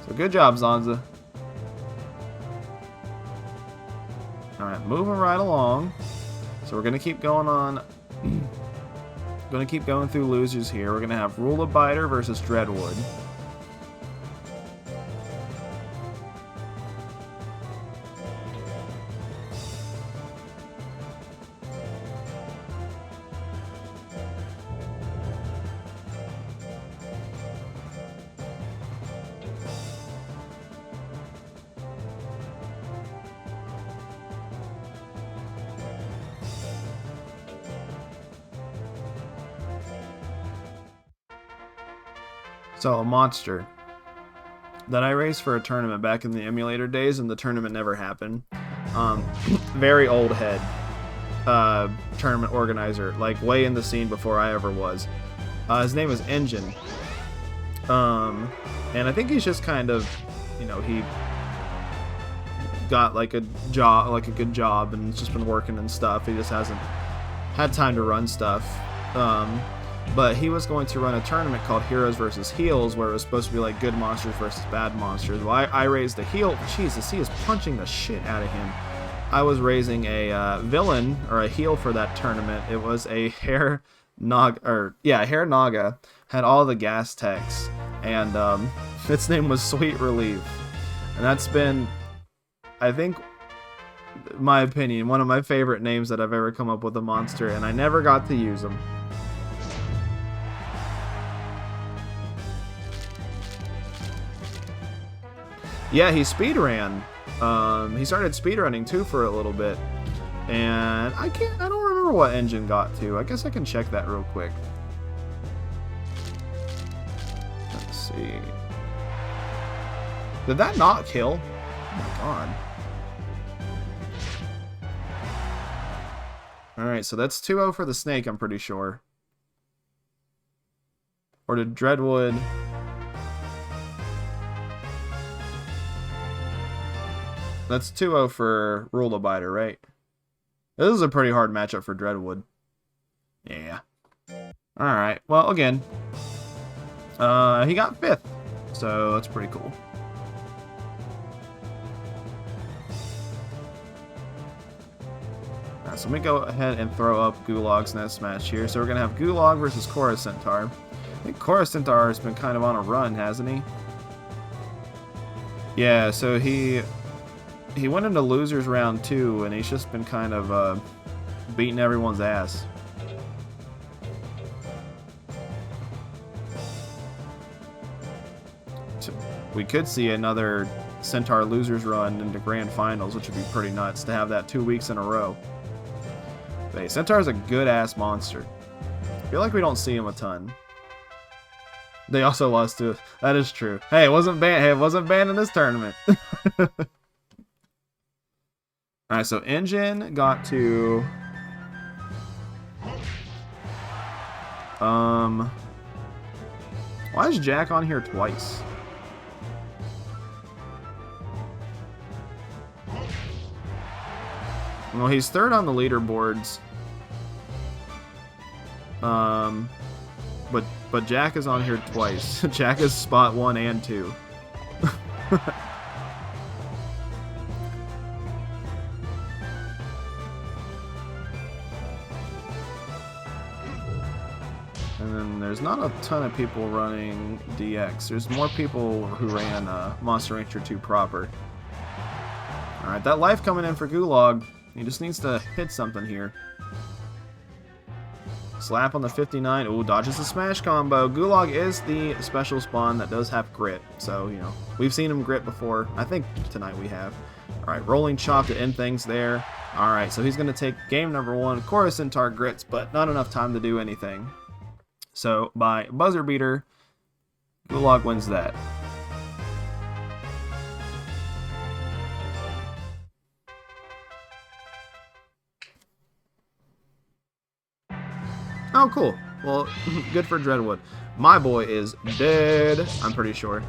So good job, Zanza. All right, moving right along. So we're gonna keep going on. Gonna keep going through losers here. We're gonna have Rule Abider versus Dreadwood. So, a monster that I raced for a tournament back in the emulator days, and the tournament never happened. Very old head tournament organizer, like way in the scene before I ever was. His name is Engine. And I think he's just kind of, you know, he got like a job, like a good job, and just been working and stuff. He just hasn't had time to run stuff. But he was going to run a tournament called Heroes versus Heels, where it was supposed to be like good monsters versus bad monsters. Well, I raised a heel. Jesus, he is punching the shit out of him. I was raising a villain or a heel for that tournament. It was a Hair Naga, Hair Naga. Had all the gas techs, and its name was Sweet Relief. And that's been, I think, my opinion, one of my favorite names that I've ever come up with a monster, and I never got to use them. Yeah, he speedran. He started speedrunning too for a little bit. And I don't remember what Engine got to. I guess I can check that real quick. Let's see. Did that not kill? Oh my god. Alright, so that's 2-0 for the snake, I'm pretty sure. Or did Dreadwood... That's 2-0 for Rule Abider, right? This is a pretty hard matchup for Dreadwood. Yeah. Alright, well, again. He got 5th. So, that's pretty cool. Alright, so let me go ahead and throw up Gulag's next match here. So, we're going to have Gulag versus Kora Centaur. I think Kora Centaur has been kind of on a run, hasn't he? Yeah, so he went into losers round 2, and he's just been kind of beating everyone's ass. So we could see another Centaur losers run into grand finals, which would be pretty nuts to have that 2 weeks in a row. But hey, Centaur's a good ass monster. I feel like we don't see him a ton. They also lost to. That is true. Hey, it wasn't banned. Hey, it wasn't banned in this tournament. Alright, so Engine got to... Why is Jack on here twice? Well, he's 3rd on the leaderboards. But Jack is on here twice. Jack is spot 1 and 2. And then there's not a ton of people running DX. There's more people who ran Monster Rancher 2 proper. Alright, that life coming in for Gulag. He just needs to hit something here. Slap on the 59. Ooh, dodges the smash combo. Gulag is the special spawn that does have grit. So, you know, we've seen him grit before. I think tonight we have. Alright, rolling chop to end things there. Alright, so he's going to take game number 1. Coruscant grits, but not enough time to do anything. So, by buzzer beater, Gulag wins that. Oh, cool. Well, good for Dreadwood. My boy is dead, I'm pretty sure.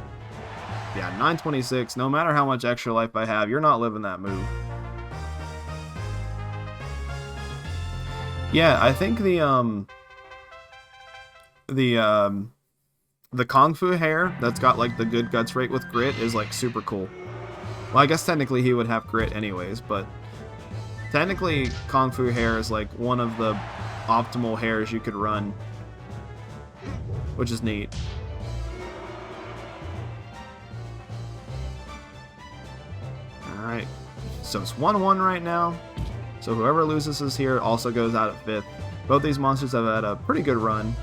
Yeah, 926. No matter how much extra life I have, you're not living that move. Yeah, I think the Kung Fu hair that's got like the good guts rate with grit is like super cool. Well, I guess technically he would have grit anyways, but technically Kung Fu hair is like one of the optimal hairs you could run, which is neat. Alright, so it's 1-1 right now. So whoever loses this here also goes out at 5th. Both these monsters have had a pretty good run.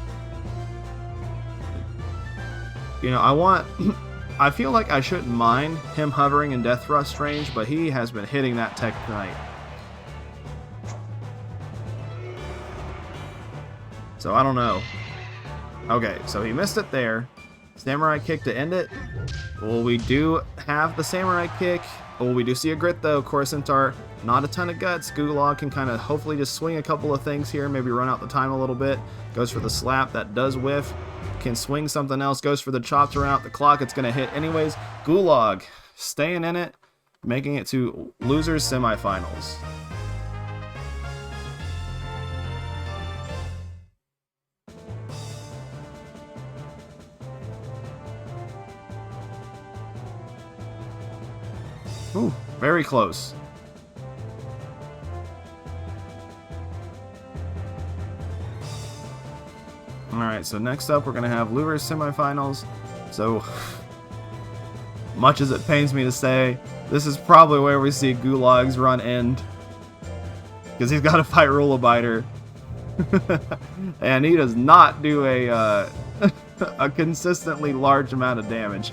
You know, I feel like I shouldn't mind him hovering in Death Thrust range, but he has been hitting that tech tonight. So I don't know. Okay, so he missed it there. Samurai kick to end it. Well, we do have the samurai kick. Oh, we do see a grit though. Coruscant, not a ton of guts. Gulag can kind of hopefully just swing a couple of things here, maybe run out the time a little bit. Goes for the slap, that does whiff. Can swing something else, goes for the chop to run out the clock. It's going to hit anyways. Gulag staying in it, making it to losers semifinals. Ooh, very close. Alright, so next up we're going to have losers semifinals. So, much as it pains me to say, this is probably where we see Gulag's run end. Because he's got to fight Ruleabiter. And he does not do a consistently large amount of damage.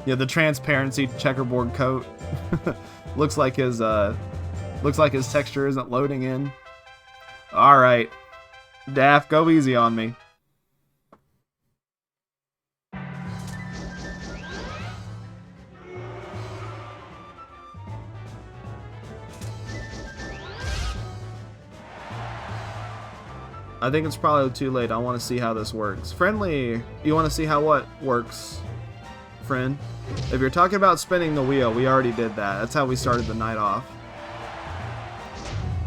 Yeah, the transparency checkerboard coat looks like his texture isn't loading in. All right, Daft, go easy on me. I think it's probably too late. I want to see how this works. Friendly, you want to see how what works, friend? If you're talking about spinning the wheel, we already did that. That's how we started the night off.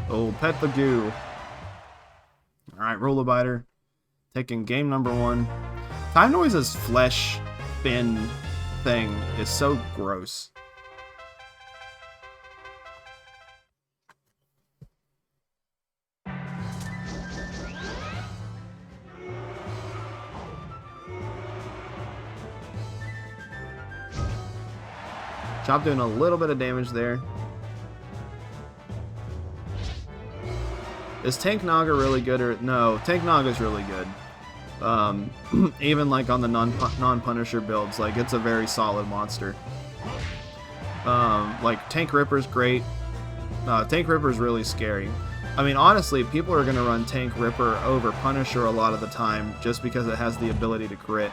Oh, pet the goo. Alright, Ruleabiter. Taking game number 1. Time Noise's flesh fin thing is so gross. Chop doing a little bit of damage there. Is Tank Naga really good or no? Tank Naga's really good. Even like on the non-Punisher builds, like it's a very solid monster. Like Tank Ripper's great. Tank Ripper's really scary. I mean, honestly, people are gonna run Tank Ripper over Punisher a lot of the time just because it has the ability to crit.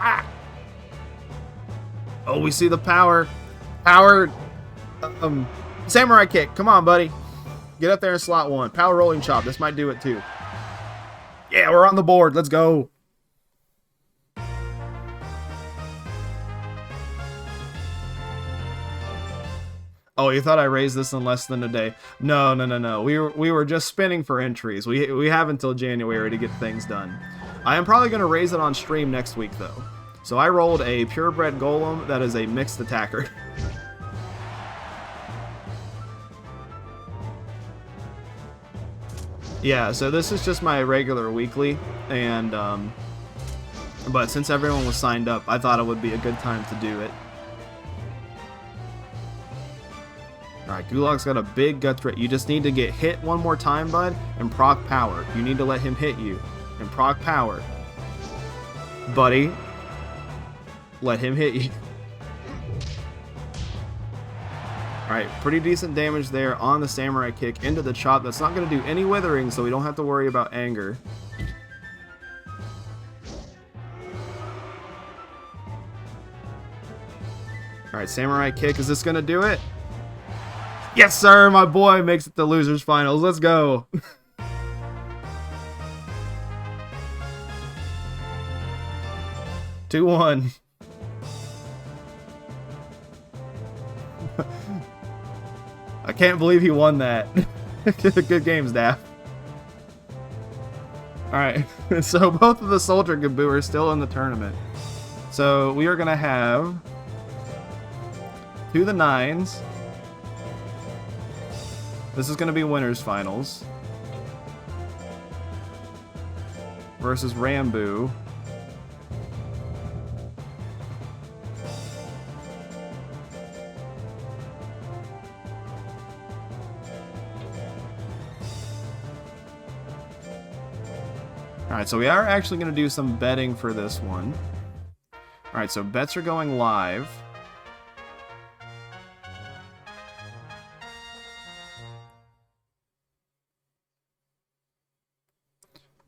Ah! Oh, we see the power. Power. Samurai kick. Come on, buddy. Get up there in slot 1. Power rolling chop. This might do it too. Yeah, we're on the board. Let's go. Oh, you thought I raised this in less than a day? No, no, no, no. We were just spinning for entries. We have until January to get things done. I am probably going to raise it on stream next week, though. So I rolled a purebred golem that is a mixed attacker. Yeah, so this is just my regular weekly, and but since everyone was signed up, I thought it would be a good time to do it. Alright, Gulag's got a big gut threat. You just need to get hit one more time, bud, and proc power. You need to let him hit you, and proc power. Buddy. let him hit you. Alright, pretty decent damage there on the samurai kick into the chop. That's not going to do any withering, so we don't have to worry about anger. Alright, samurai kick. Is this going to do it? Yes, sir! My boy makes it to losers finals. Let's go! 2-1. I can't believe he won that. Good games, Daff. Alright, so both of the Soldier Gaboo are still in the tournament. So we are going to have 2 to 9s. This is going to be winners finals. Versus Rambo. Alright, so we are actually going to do some betting for this one. Alright, so bets are going live.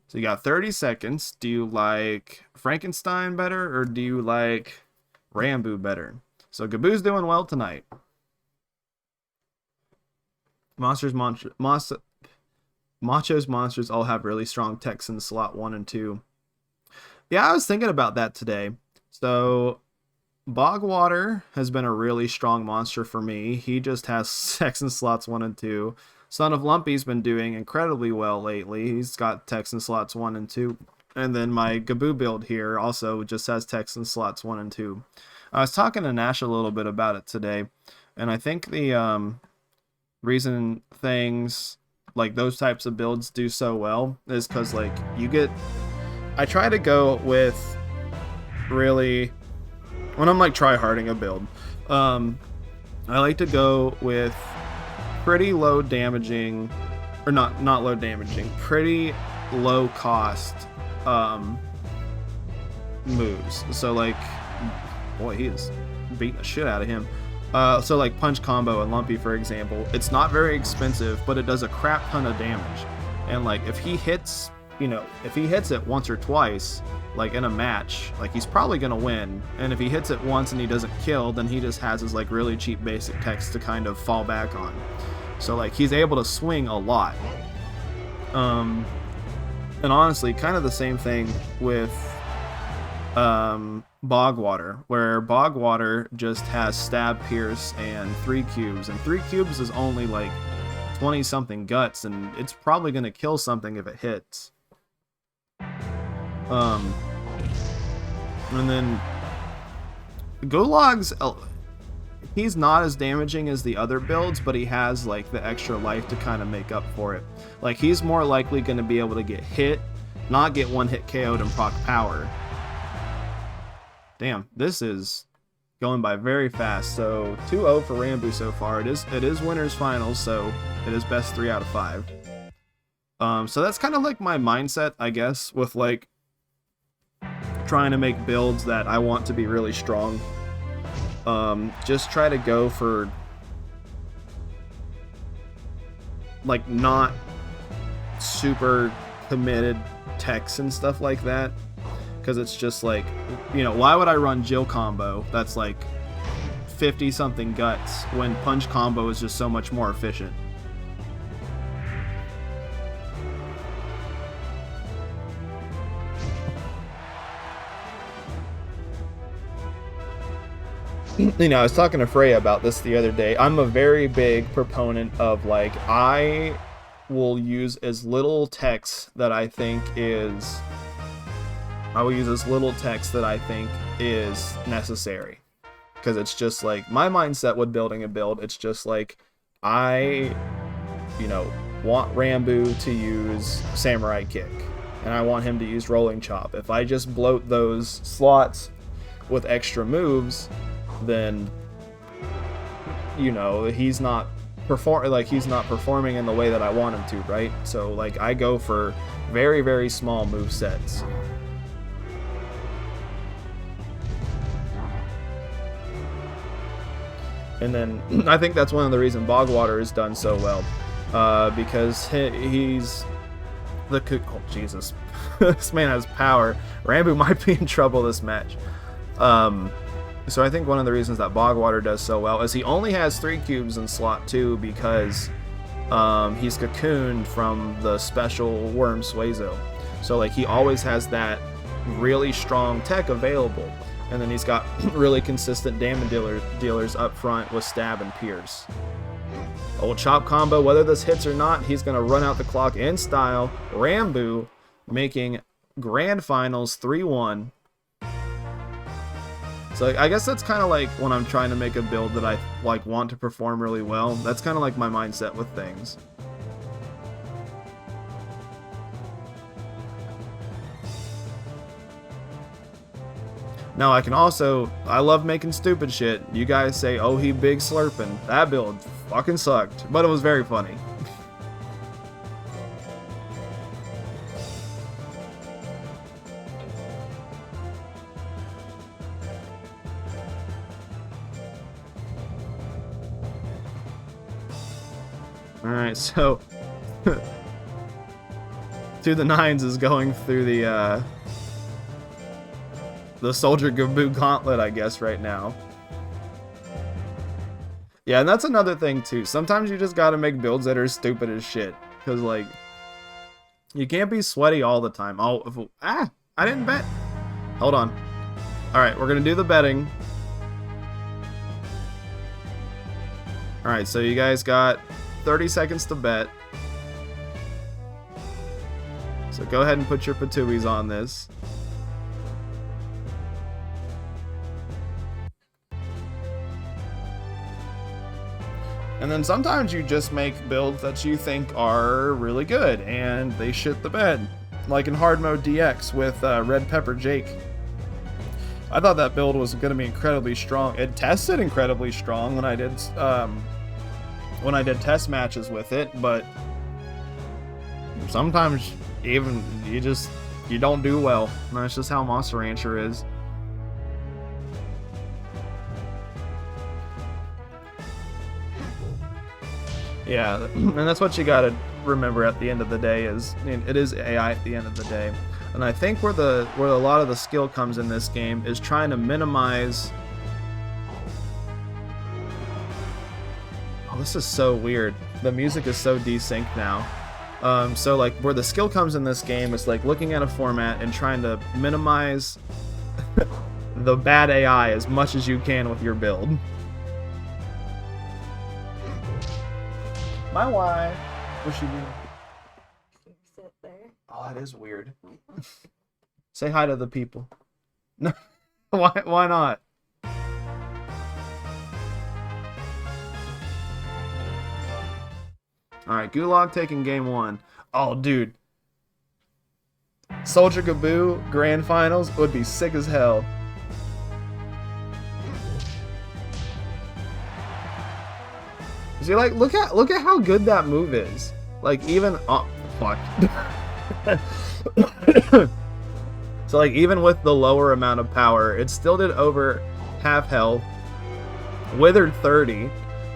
So you got 30 seconds. Do you like Frankenstein better or do you like Rambo better? So Gaboo's doing well tonight. Macho's monsters all have really strong techs in slot 1 and 2. Yeah, I was thinking about that today. So Bogwater has been a really strong monster for me. He just has techs in slots 1 and 2. Son of Lumpy's been doing incredibly well lately. He's got techs in slots 1 and 2. And then my Gaboo build here also just has techs in slots 1 and 2. I was talking to Nash a little bit about it today. And I think the reason things like those types of builds do so well is because like you get... I try to go with really... When I'm like try-harding a build, I like to go with pretty low damaging, or not low damaging, pretty low cost moves. So like, boy, he is beating the shit out of him. So like Punch Combo and Lumpy, for example, it's not very expensive, but it does a crap ton of damage. And like if he hits, you know, if he hits it once or twice, like in a match, like he's probably gonna win. And if he hits it once and he doesn't kill, then he just has his like really cheap basic text to kind of fall back on. So like he's able to swing a lot. And honestly, kind of the same thing with Bogwater, where Bogwater just has stab, pierce, and 3 cubes, and 3 cubes is only like 20 something guts, and it's probably gonna kill something if it hits. And then Gulag's, he's not as damaging as the other builds, but he has like the extra life to kind of make up for it. Like he's more likely going to be able to get hit, not get one hit KO'd and proc power. Damn, this is going by very fast. So 2-0 for Rambo so far. It is winners finals, so it is best 3 out of 5. So that's kind of like my mindset, I guess, with like trying to make builds that I want to be really strong. Just try to go for like not super committed techs and stuff like that, because it's just like, you know, why would I run Jill combo that's like 50 something guts when punch combo is just so much more efficient? You know, I was talking to Freya about this the other day. I'm a very big proponent of, like, I will use as little text that I think is... I will use as little text that I think is necessary. Because it's just, like, my mindset with building a build, it's just, like, I, you know, want Rambo to use Samurai Kick. And I want him to use Rolling Chop. If I just bloat those slots with extra moves, then, you know, he's not performing in the way that I want him to, right? So like I go for very, very small move sets. And then I think that's one of the reasons Bogwater is done so well. Because he's the... Oh, Jesus. This man has power. Rambo might be in trouble this match. So I think one of the reasons that Bogwater does so well is he only has 3 cubes in slot 2 because he's cocooned from the special Worm Suezo. So like he always has that really strong tech available. And then he's got really consistent damage dealers up front with Stab and Pierce. Old chop combo, whether this hits or not, he's going to run out the clock in style. Rambo making grand finals 3-1. So I guess that's kind of like when I'm trying to make a build that I like want to perform really well. That's kind of like my mindset with things. Now I love making stupid shit. You guys say, oh, he big slurping. That build fucking sucked, but it was very funny. Alright, so To the Nines is going through the Soldier Gaboo gauntlet, I guess, right now. Yeah, and that's another thing, too. Sometimes you just gotta make builds that are stupid as shit. Because, like, you can't be sweaty all the time. I didn't bet. Hold on. Alright, we're gonna do the betting. Alright, so you guys got 30 seconds to bet. So go ahead and put your patooies on this. And then sometimes you just make builds that you think are really good, and they shit the bed. Like in Hard Mode DX with Red Pepper Jake. I thought that build was going to be incredibly strong. It tested incredibly strong when I did test matches with it, but sometimes even you don't do well. And that's just how Monster Rancher is. Yeah, and that's what you gotta remember at the end of the day is, I mean, it is AI at the end of the day. And I think where a lot of the skill comes in this game is trying to minimize... Oh, this is so weird. The music is so desynced now. So like where the skill comes in this game is like looking at a format and trying to minimize the bad AI as much as you can with your build. My wife. What's she doing? Sit there. Oh, that is weird. Say hi to the people. No, why not? Alright, Gulag taking game 1. Oh, dude. Soldier Gaboo Grand Finals would be sick as hell. See, like, look at how good that move is. Like, even... Oh, fuck. So, like, even with the lower amount of power, it still did over half health. Withered 30.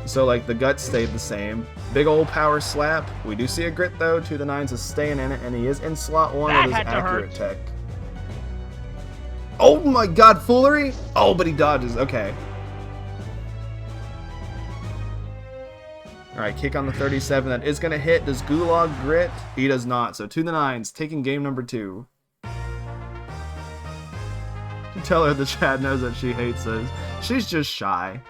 So, like, the guts stayed the same. Big old power slap. We do see a grit, though. To the Nines is staying in it, and he is in slot 1 with his accurate tech. Oh my god, foolery? Oh, but he dodges. Okay. Alright, kick on the 37. That is going to hit. Does Gulag grit? He does not. So, To the Nines, taking game number 2. Tell her the chat knows that she hates us. She's just shy.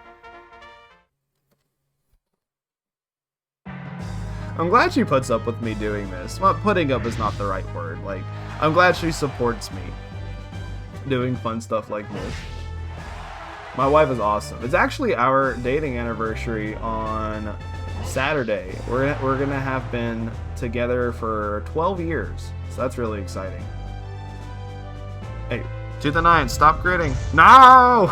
I'm glad she puts up with me doing this. Well, putting up is not the right word. Like, I'm glad she supports me doing fun stuff like this. My wife is awesome. It's actually our dating anniversary on Saturday. We're gonna have been together for 12 years. So that's really exciting. Hey, To the Nines, stop gritting. No!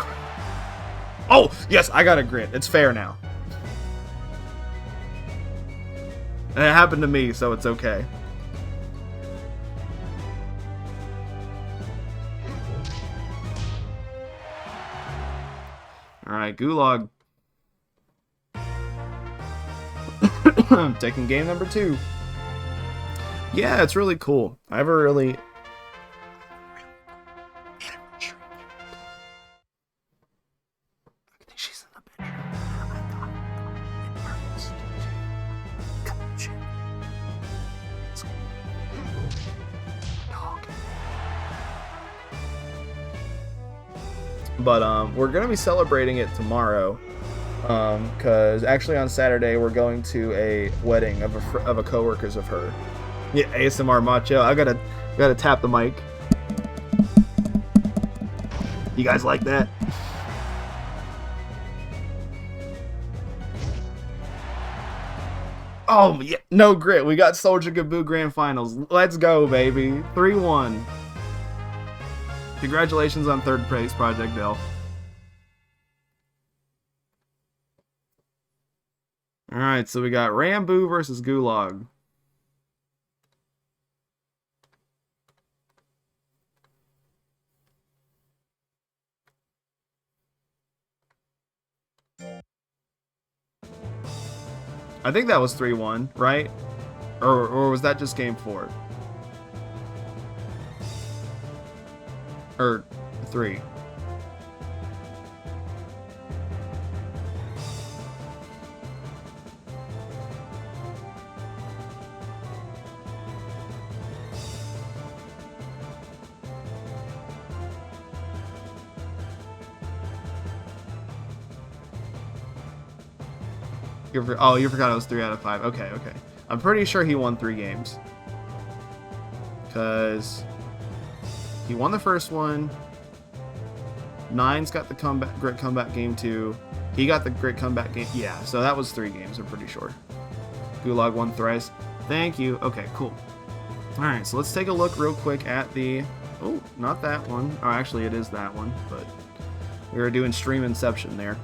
Oh, yes, I got a grit. It's fair now. And it happened to me, so it's okay. Alright, Gulag. Taking game number 2. Yeah, it's really cool. I have a really... She's in the bedroom. But we're gonna be celebrating it tomorrow, because actually on Saturday we're going to a wedding of a coworkers of her. Yeah, ASMR Macho. I gotta tap the mic. You guys like that? Oh yeah, no grit. We got Soldier Gaboo Grand Finals. Let's go, baby. 3-1. Congratulations on third place, Project Dell. Alright, so we got Rambo versus Gulag. I think that was 3-1, right? Or was that just game 4? Or 3? Oh, you forgot it was 3 out of 5. Okay, okay. I'm pretty sure he won 3 games. Because he won the first one. Nine's got the great comeback game 2. He got the great comeback game. Yeah, so that was 3 games, I'm pretty sure. Gulag won thrice. Thank you. Okay, cool. Alright, so let's take a look real quick at the... Oh, not that one. Oh, actually, it is that one. But we were doing stream inception there.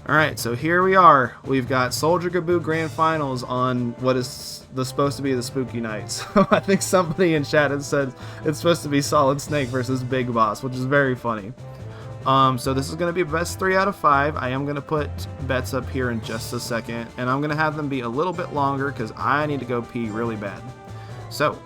Alright, so here we are. We've got Soldier Gaboo Grand Finals on what is supposed to be the spooky night. So I think somebody in chat has said it's supposed to be Solid Snake versus Big Boss, which is very funny. So this is going to be best 3 out of 5. I am going to put bets up here in just a second, and I'm going to have them be a little bit longer because I need to go pee really bad. So,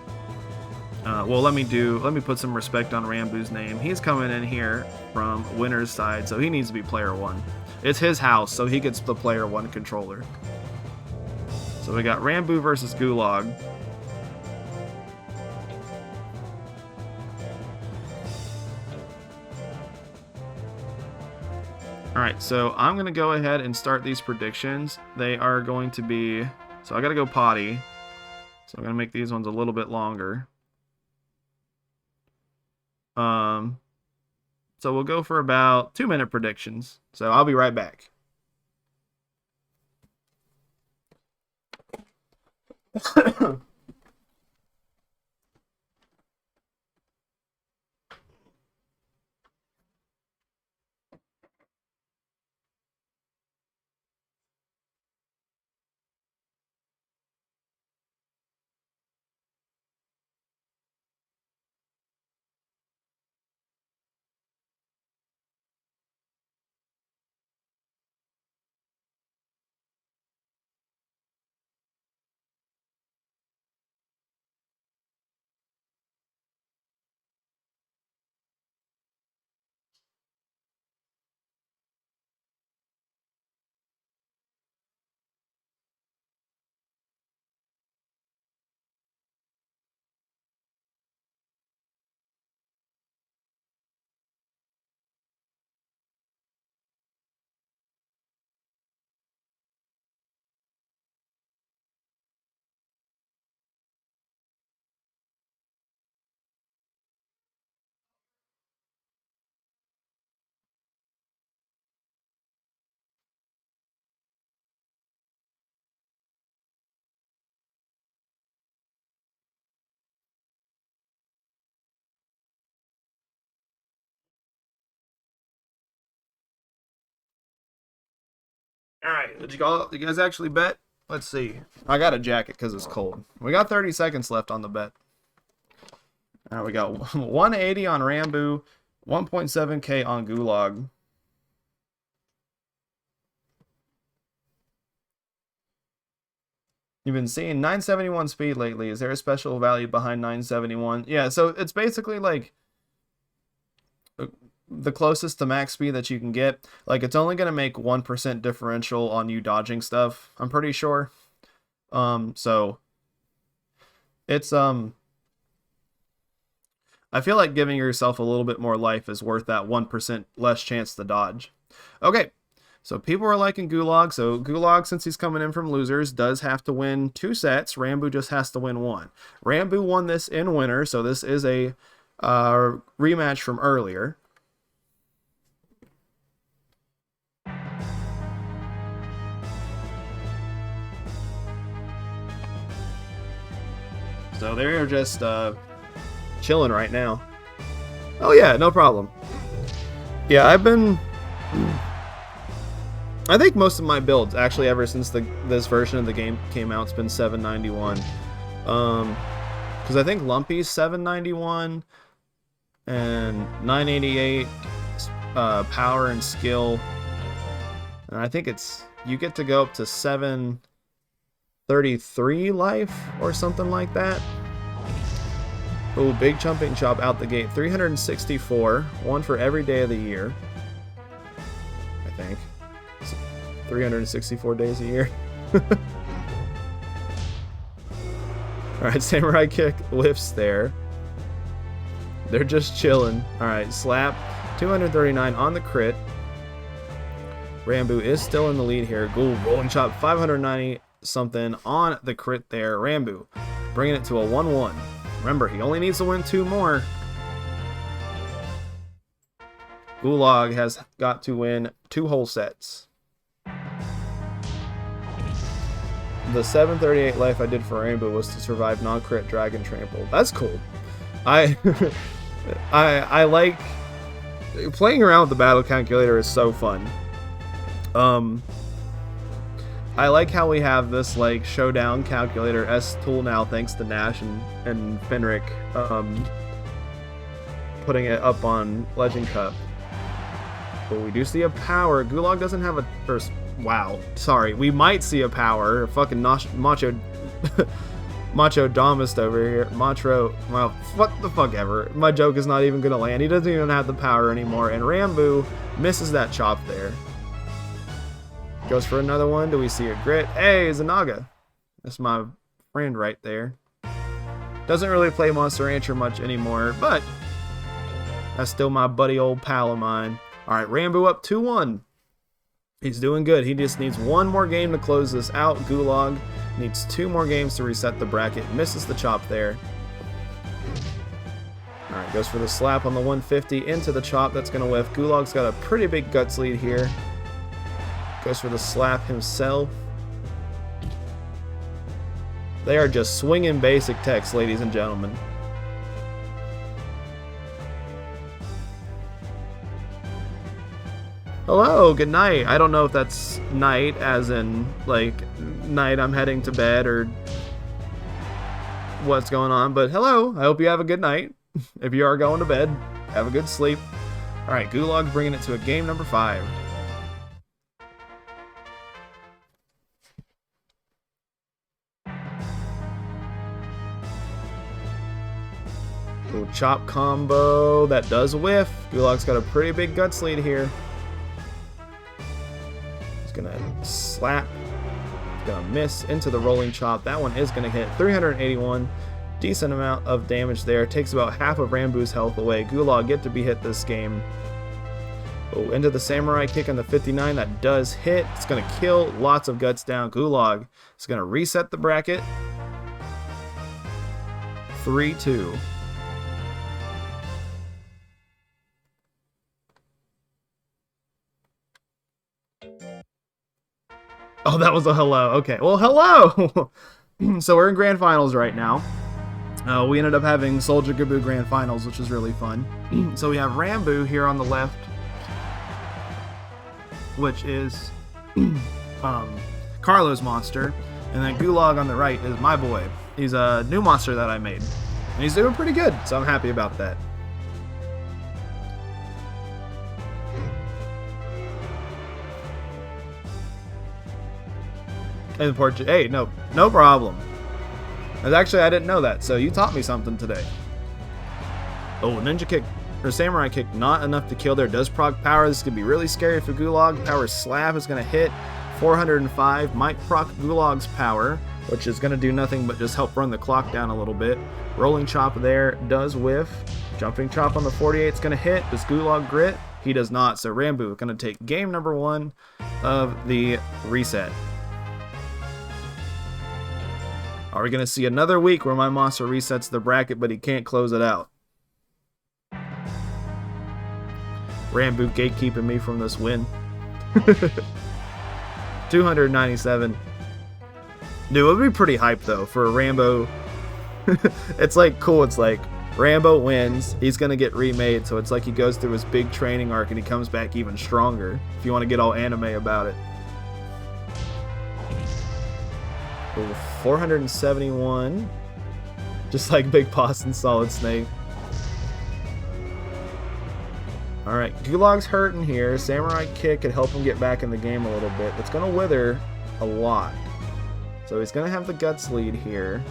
well, let me put some respect on Rambo's name. He's coming in here from winner's side, so he needs to be player 1. It's his house, so he gets the player 1 controller. So we got Rambo versus Gulag. Alright, so I'm going to go ahead and start these predictions. They are going to be... So I got to go potty. So I'm going to make these ones a little bit longer. So we'll go for about 2-minute predictions. So I'll be right back. Alright, did you guys actually bet? Let's see. I got a jacket because it's cold. We got 30 seconds left on the bet. Alright, we got 180 on Rambo, 1.7k on Gulag. You've been seeing 971 speed lately. Is there a special value behind 971? Yeah, so it's basically like the closest to max speed that you can get. Like, it's only going to make 1% differential on you dodging stuff, I'm pretty sure. So it's I feel like giving yourself a little bit more life is worth that 1% less chance to dodge. Okay. So people are liking Gulag. So Gulag, since he's coming in from losers, does have to win 2 sets. Rambo just has to win 1. Rambo won this in winner, so this is a rematch from earlier. So they're just chilling right now. Oh yeah, no problem. Yeah, I think most of my builds, actually, ever since this version of the game came out, it's been 791. Because I think Lumpy's 791 and 988 power and skill. And I think you get to go up to 733 life or something like that. Oh, big jumping chop out the gate. 364, one for every day of the year, I think. 364 days a year. Alright, Samurai Kick lifts there. They're just chilling. Alright, slap. 239 on the crit. Rambo is still in the lead here. Ghoul rolling chop. 590 something on the crit there. Rambo bringing it to a 1-1. Remember, he only needs to win 2 more. Gulag has got to win 2 whole sets. The 738 life I did for Rainbow was to survive non-crit Dragon Trample. That's cool. I like playing around with the battle calculator is so fun. I like how we have this like showdown calculator S tool now, thanks to Nash and Fenric putting it up on Legend Cup. But we do see a power. Gulag doesn't have a wow, sorry. We might see a power. Fucking Macho Macho Domist over here. Macho, well, what the fuck ever. My joke is not even gonna land. He doesn't even have the power anymore. And Rambo misses that chop there. Goes for another one. Do we see a grit? Hey, it's a Naga. That's my friend right there. Doesn't really play Monster Rancher much anymore, but that's still my buddy old pal of mine. Alright, Rambo up 2-1. He's doing good. He just needs 1 more game to close this out. Gulag needs 2 more games to reset the bracket. Misses the chop there. Alright, goes for the slap on the 150 into the chop. That's going to whiff. Gulag's got a pretty big guts lead here. Goes for the slap himself. They are just swinging basic techs, ladies and gentlemen. Hello, good night. I don't know if that's night as in, like, night I'm heading to bed or what's going on, but hello. I hope you have a good night. If you are going to bed, have a good sleep. Alright, Gulag bringing it to a game number 5. Little chop combo. That does whiff. Gulag's got a pretty big guts lead here. Gonna slap, gonna miss into the rolling chop. That one is gonna hit. 381, decent amount of damage there. Takes about half of Rambo's health away. Gulag get to be hit this game. Oh, into the Samurai Kick on the 59. That does hit. It's gonna kill. Lots of guts down. Gulag is gonna reset the bracket. 3-2. Oh, that was a hello. Okay, well, hello! So we're in Grand Finals right now. We ended up having Soldier Gaboo Grand Finals, which is really fun. So we have Rambo here on the left, which is Carlo's monster. And then Gulag on the right is my boy. He's a new monster that I made. And he's doing pretty good, so I'm happy about that. In Portuguese. Hey, no problem. And actually, I didn't know that, so you taught me something today. Oh, ninja kick, or samurai kick, not enough to kill there. Does proc power. This could be really scary for Gulag. Power slap is going to hit 405. Might proc Gulag's power, which is going to do nothing but just help run the clock down a little bit. Rolling chop there does whiff. Jumping chop on the 48 is going to hit. Does Gulag grit? He does not. So Rambo going to take game number 1 of the reset. Are we going to see another week where my monster resets the bracket, but he can't close it out? Rambo gatekeeping me from this win. 297. Dude, it would be pretty hype, though, for Rambo. It's like, cool. It's like, Rambo wins. He's going to get remade, so it's like he goes through his big training arc and he comes back even stronger, if you want to get all anime about it. Ooh, 471. Just like Big Boss and Solid Snake. Alright, Gulag's hurting here. Samurai kick could help him get back in the game a little bit. It's going to wither a lot. So he's going to have the guts lead here.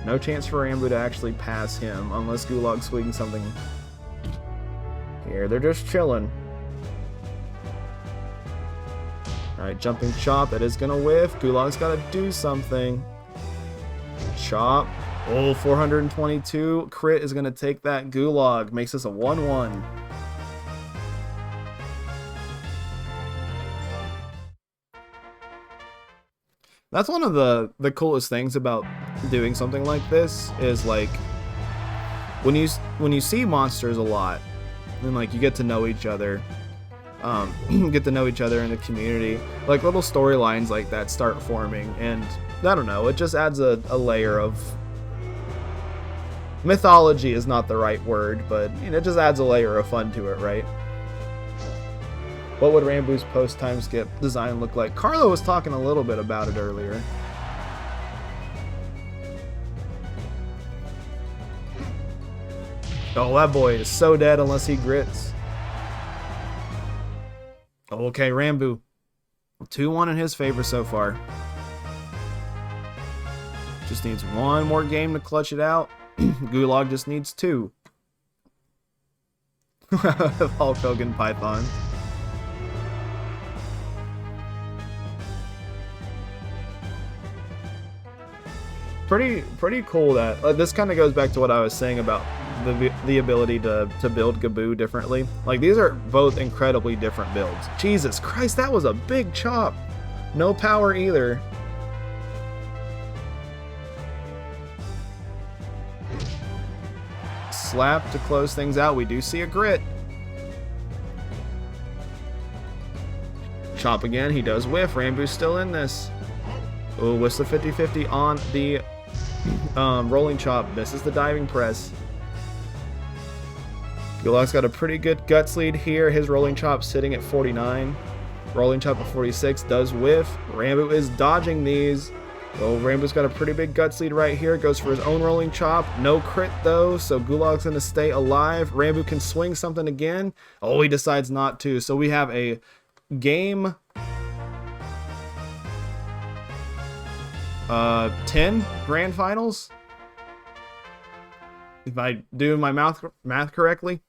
No chance for Rambo to actually pass him unless Gulag's swinging something here. They're just chilling. Alright, jumping chop. That is going to whiff. Gulag's got to do something. Chop. Oh, 422. Crit is going to take that. Gulag makes this a 1-1. That's one of the coolest things about doing something like this is like when you see monsters a lot and like you get to know each other, get to know each other in the community, like little storylines like that start forming, and I don't know, it just adds a layer of mythology is not the right word, but you know, it just adds a layer of fun to it, right? What would Rambo's post-time skip design look like? Carlo was talking a little bit about it earlier. Oh, that boy is so dead unless he grits. Okay, Rambo. 2-1 in his favor so far. Just needs one more game to clutch it out. Gulag just needs 2. Hulk Hogan Python. Pretty cool that this kind of goes back to what I was saying about the ability to build Gaboo differently. Like, these are both incredibly different builds. Jesus Christ, that was a big chop. No power either. Slap to close things out. We do see a grit. Chop again. He does whiff. Rambo's still in this. Oh, what's the 50-50 on the rolling chop? Misses the diving press. Gulag's got a pretty good guts lead here. His rolling chop sitting at 49. Rolling chop at 46 does whiff. Rambo is dodging these. Oh, Rambo's got a pretty big guts lead right here. Goes for his own rolling chop. No crit though, so Gulag's going to stay alive. Rambo can swing something again. Oh, he decides not to. So we have a game 10 grand finals, if I do my math correctly.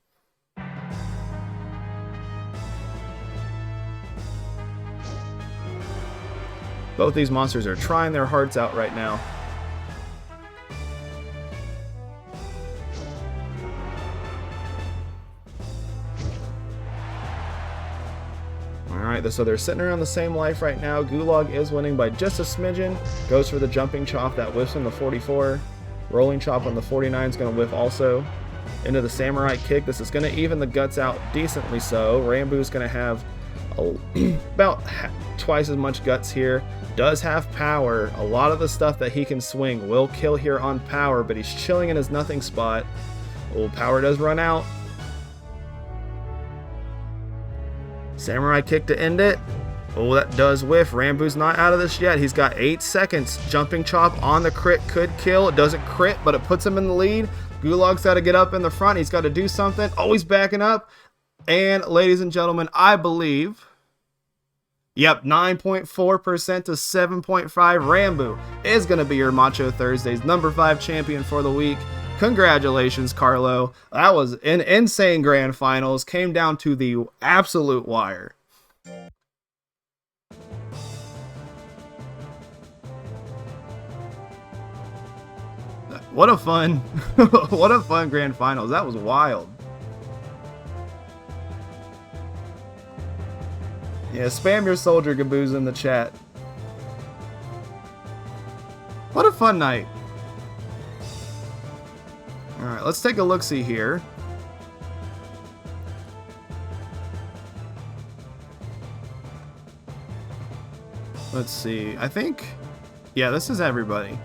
Both these monsters are trying their hearts out right now. Alright, so they're sitting around the same life right now. Gulag is winning by just a smidgen. Goes for the jumping chop that whiffs on the 44. Rolling chop on the 49 is going to whiff also. Into the samurai kick. This is going to even the guts out decently so. Rambo's going to have about twice as much guts here. Does have power. A lot of the stuff that he can swing will kill here on power, but he's chilling in his nothing spot. Oh, power does run out. Samurai kick to end it. Oh, that does whiff. Rambo's not out of this yet. He's got 8 seconds. Jumping chop on the crit could kill. It doesn't crit, but it puts him in the lead. Gulag's got to get up in the front. He's got to do something. Oh, he's backing up. And ladies and gentlemen, I believe Yep, 9.4% to 7.5. Rambo is going to be your Macho Thursday's number 5 champion for the week. Congratulations, Carlo. That was an insane grand finals. Came down to the absolute wire. What a fun, what a fun grand finals. That was wild. Yeah, spam your soldier Gaboos in the chat. What a fun night. Alright, let's take a look-see here. Let's see. I think... yeah, this is everybody.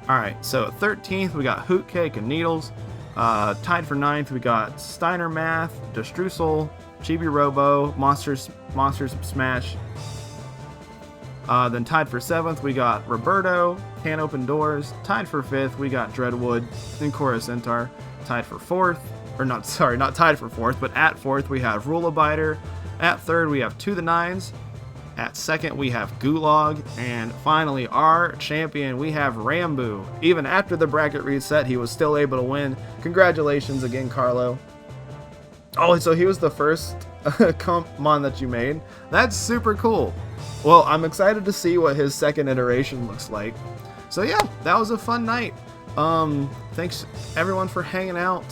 Alright, so 13th, we got Hoot Cake and Needles. Tied for 9th, we got Steiner Math, Destrusel, Chibi Robo, Monsters Smash. Then tied for 7th, we got Roberto, Can Open Doors. Tied for 5th, we got Dreadwood and Cora Centaur. Tied for 4th, or not tied for 4th, but at 4th, we have Rule Abider. At 3rd, we have To the Nines. At 2nd, we have Gulag. And finally, our champion, we have Rambo. Even after the bracket reset, he was still able to win. Congratulations again, Carlo. Oh, so he was the first Mon that you made? That's super cool. Well, I'm excited to see what his second iteration looks like. So yeah, that was a fun night. Thanks everyone for hanging out.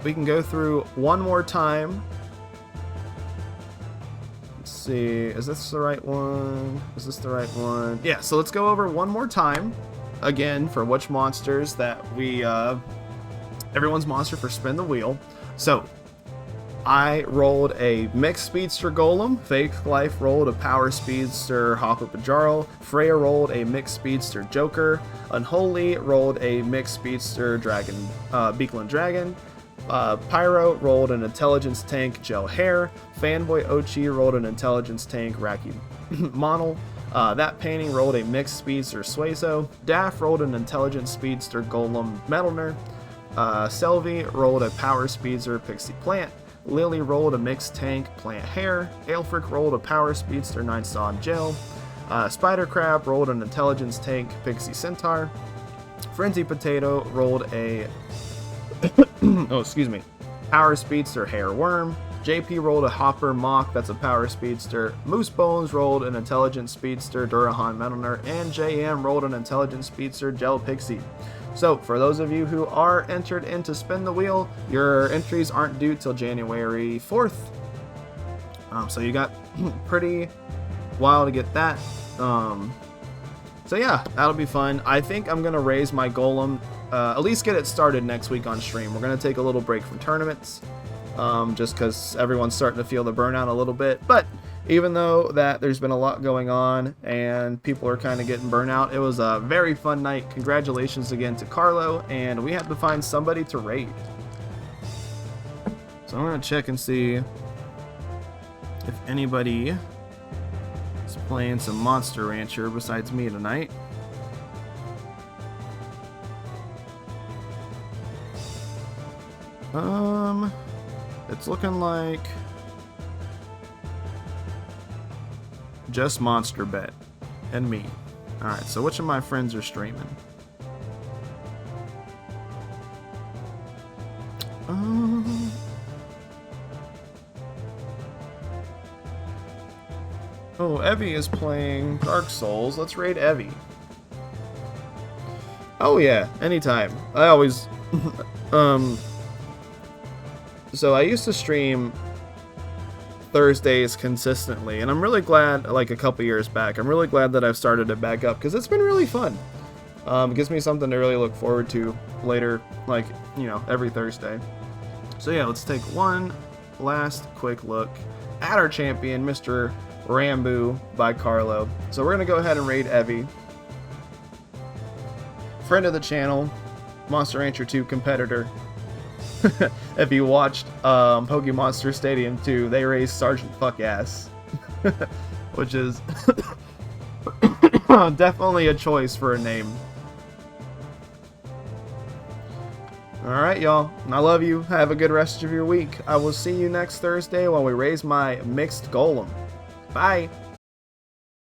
We can go through one more time. Let's see, is this the right one? Is this the right one? Yeah, so let's go over one more time. Again, for which monsters that we, everyone's monster for Spin the Wheel. So, I rolled a Mixed Speedster Golem, Fake Life rolled a Power Speedster Hopper Pajaro, Freya rolled a Mixed Speedster Joker, Unholy rolled a Mixed Speedster Dragon, Beakland Dragon, Pyro rolled an Intelligence Tank Gel Hair, Fanboy Ochi rolled an Intelligence Tank Wracky Monol, That Painting rolled a Mixed Speedster Suezo, Daff rolled an Intelligence Speedster Golem Metalner, Selvi rolled a Power Speedster Pixie Plant, Lily rolled a Mixed Tank Plant Hair, Aelfric rolled a Power Speedster Nine Saw Gel, Spider Crab rolled an Intelligence Tank Pixie Centaur, Frenzy Potato rolled a oh, excuse me, Power Speedster Hair Worm, JP rolled a Hopper Mock, that's a Power Speedster, Moose Bones rolled an Intelligent Speedster Durahan Metalner, and JM rolled an Intelligent Speedster Gel Pixie. So, for those of you who are entered into Spin the Wheel, your entries aren't due till January 4th. So you got pretty while to get that. So yeah, that'll be fun. I think I'm going to raise my Golem, at least get it started next week on stream. We're going to take a little break from tournaments, just because everyone's starting to feel the burnout a little bit. But even though that there's been a lot going on and people are kind of getting burnout, it was a very fun night. Congratulations again to Carlo, and we have to find somebody to raid. So I'm going to check and see if anybody is playing some Monster Rancher besides me tonight. It's looking like just Monster Bet and me. Alright, so which of my friends are streaming? Oh, Evie is playing Dark Souls. Let's raid Evie. Oh yeah, anytime. I always so I used to stream Thursdays consistently, and I'm really glad, like a couple years back, I'm really glad that I've started it back up, because it's been really fun. It gives me something to really look forward to later, like, you know, every Thursday. So yeah, let's take one last quick look at our champion, Mr. Rambo by Carlo. So we're going to go ahead and raid Evie. Friend of the channel, Monster Rancher 2 competitor. If you watched Pokemonster Stadium 2, they raised Sergeant Fuck Ass. Which is definitely a choice for a name. Alright, y'all. I love you. Have a good rest of your week. I will see you next Thursday when we raise my mixed golem. Bye.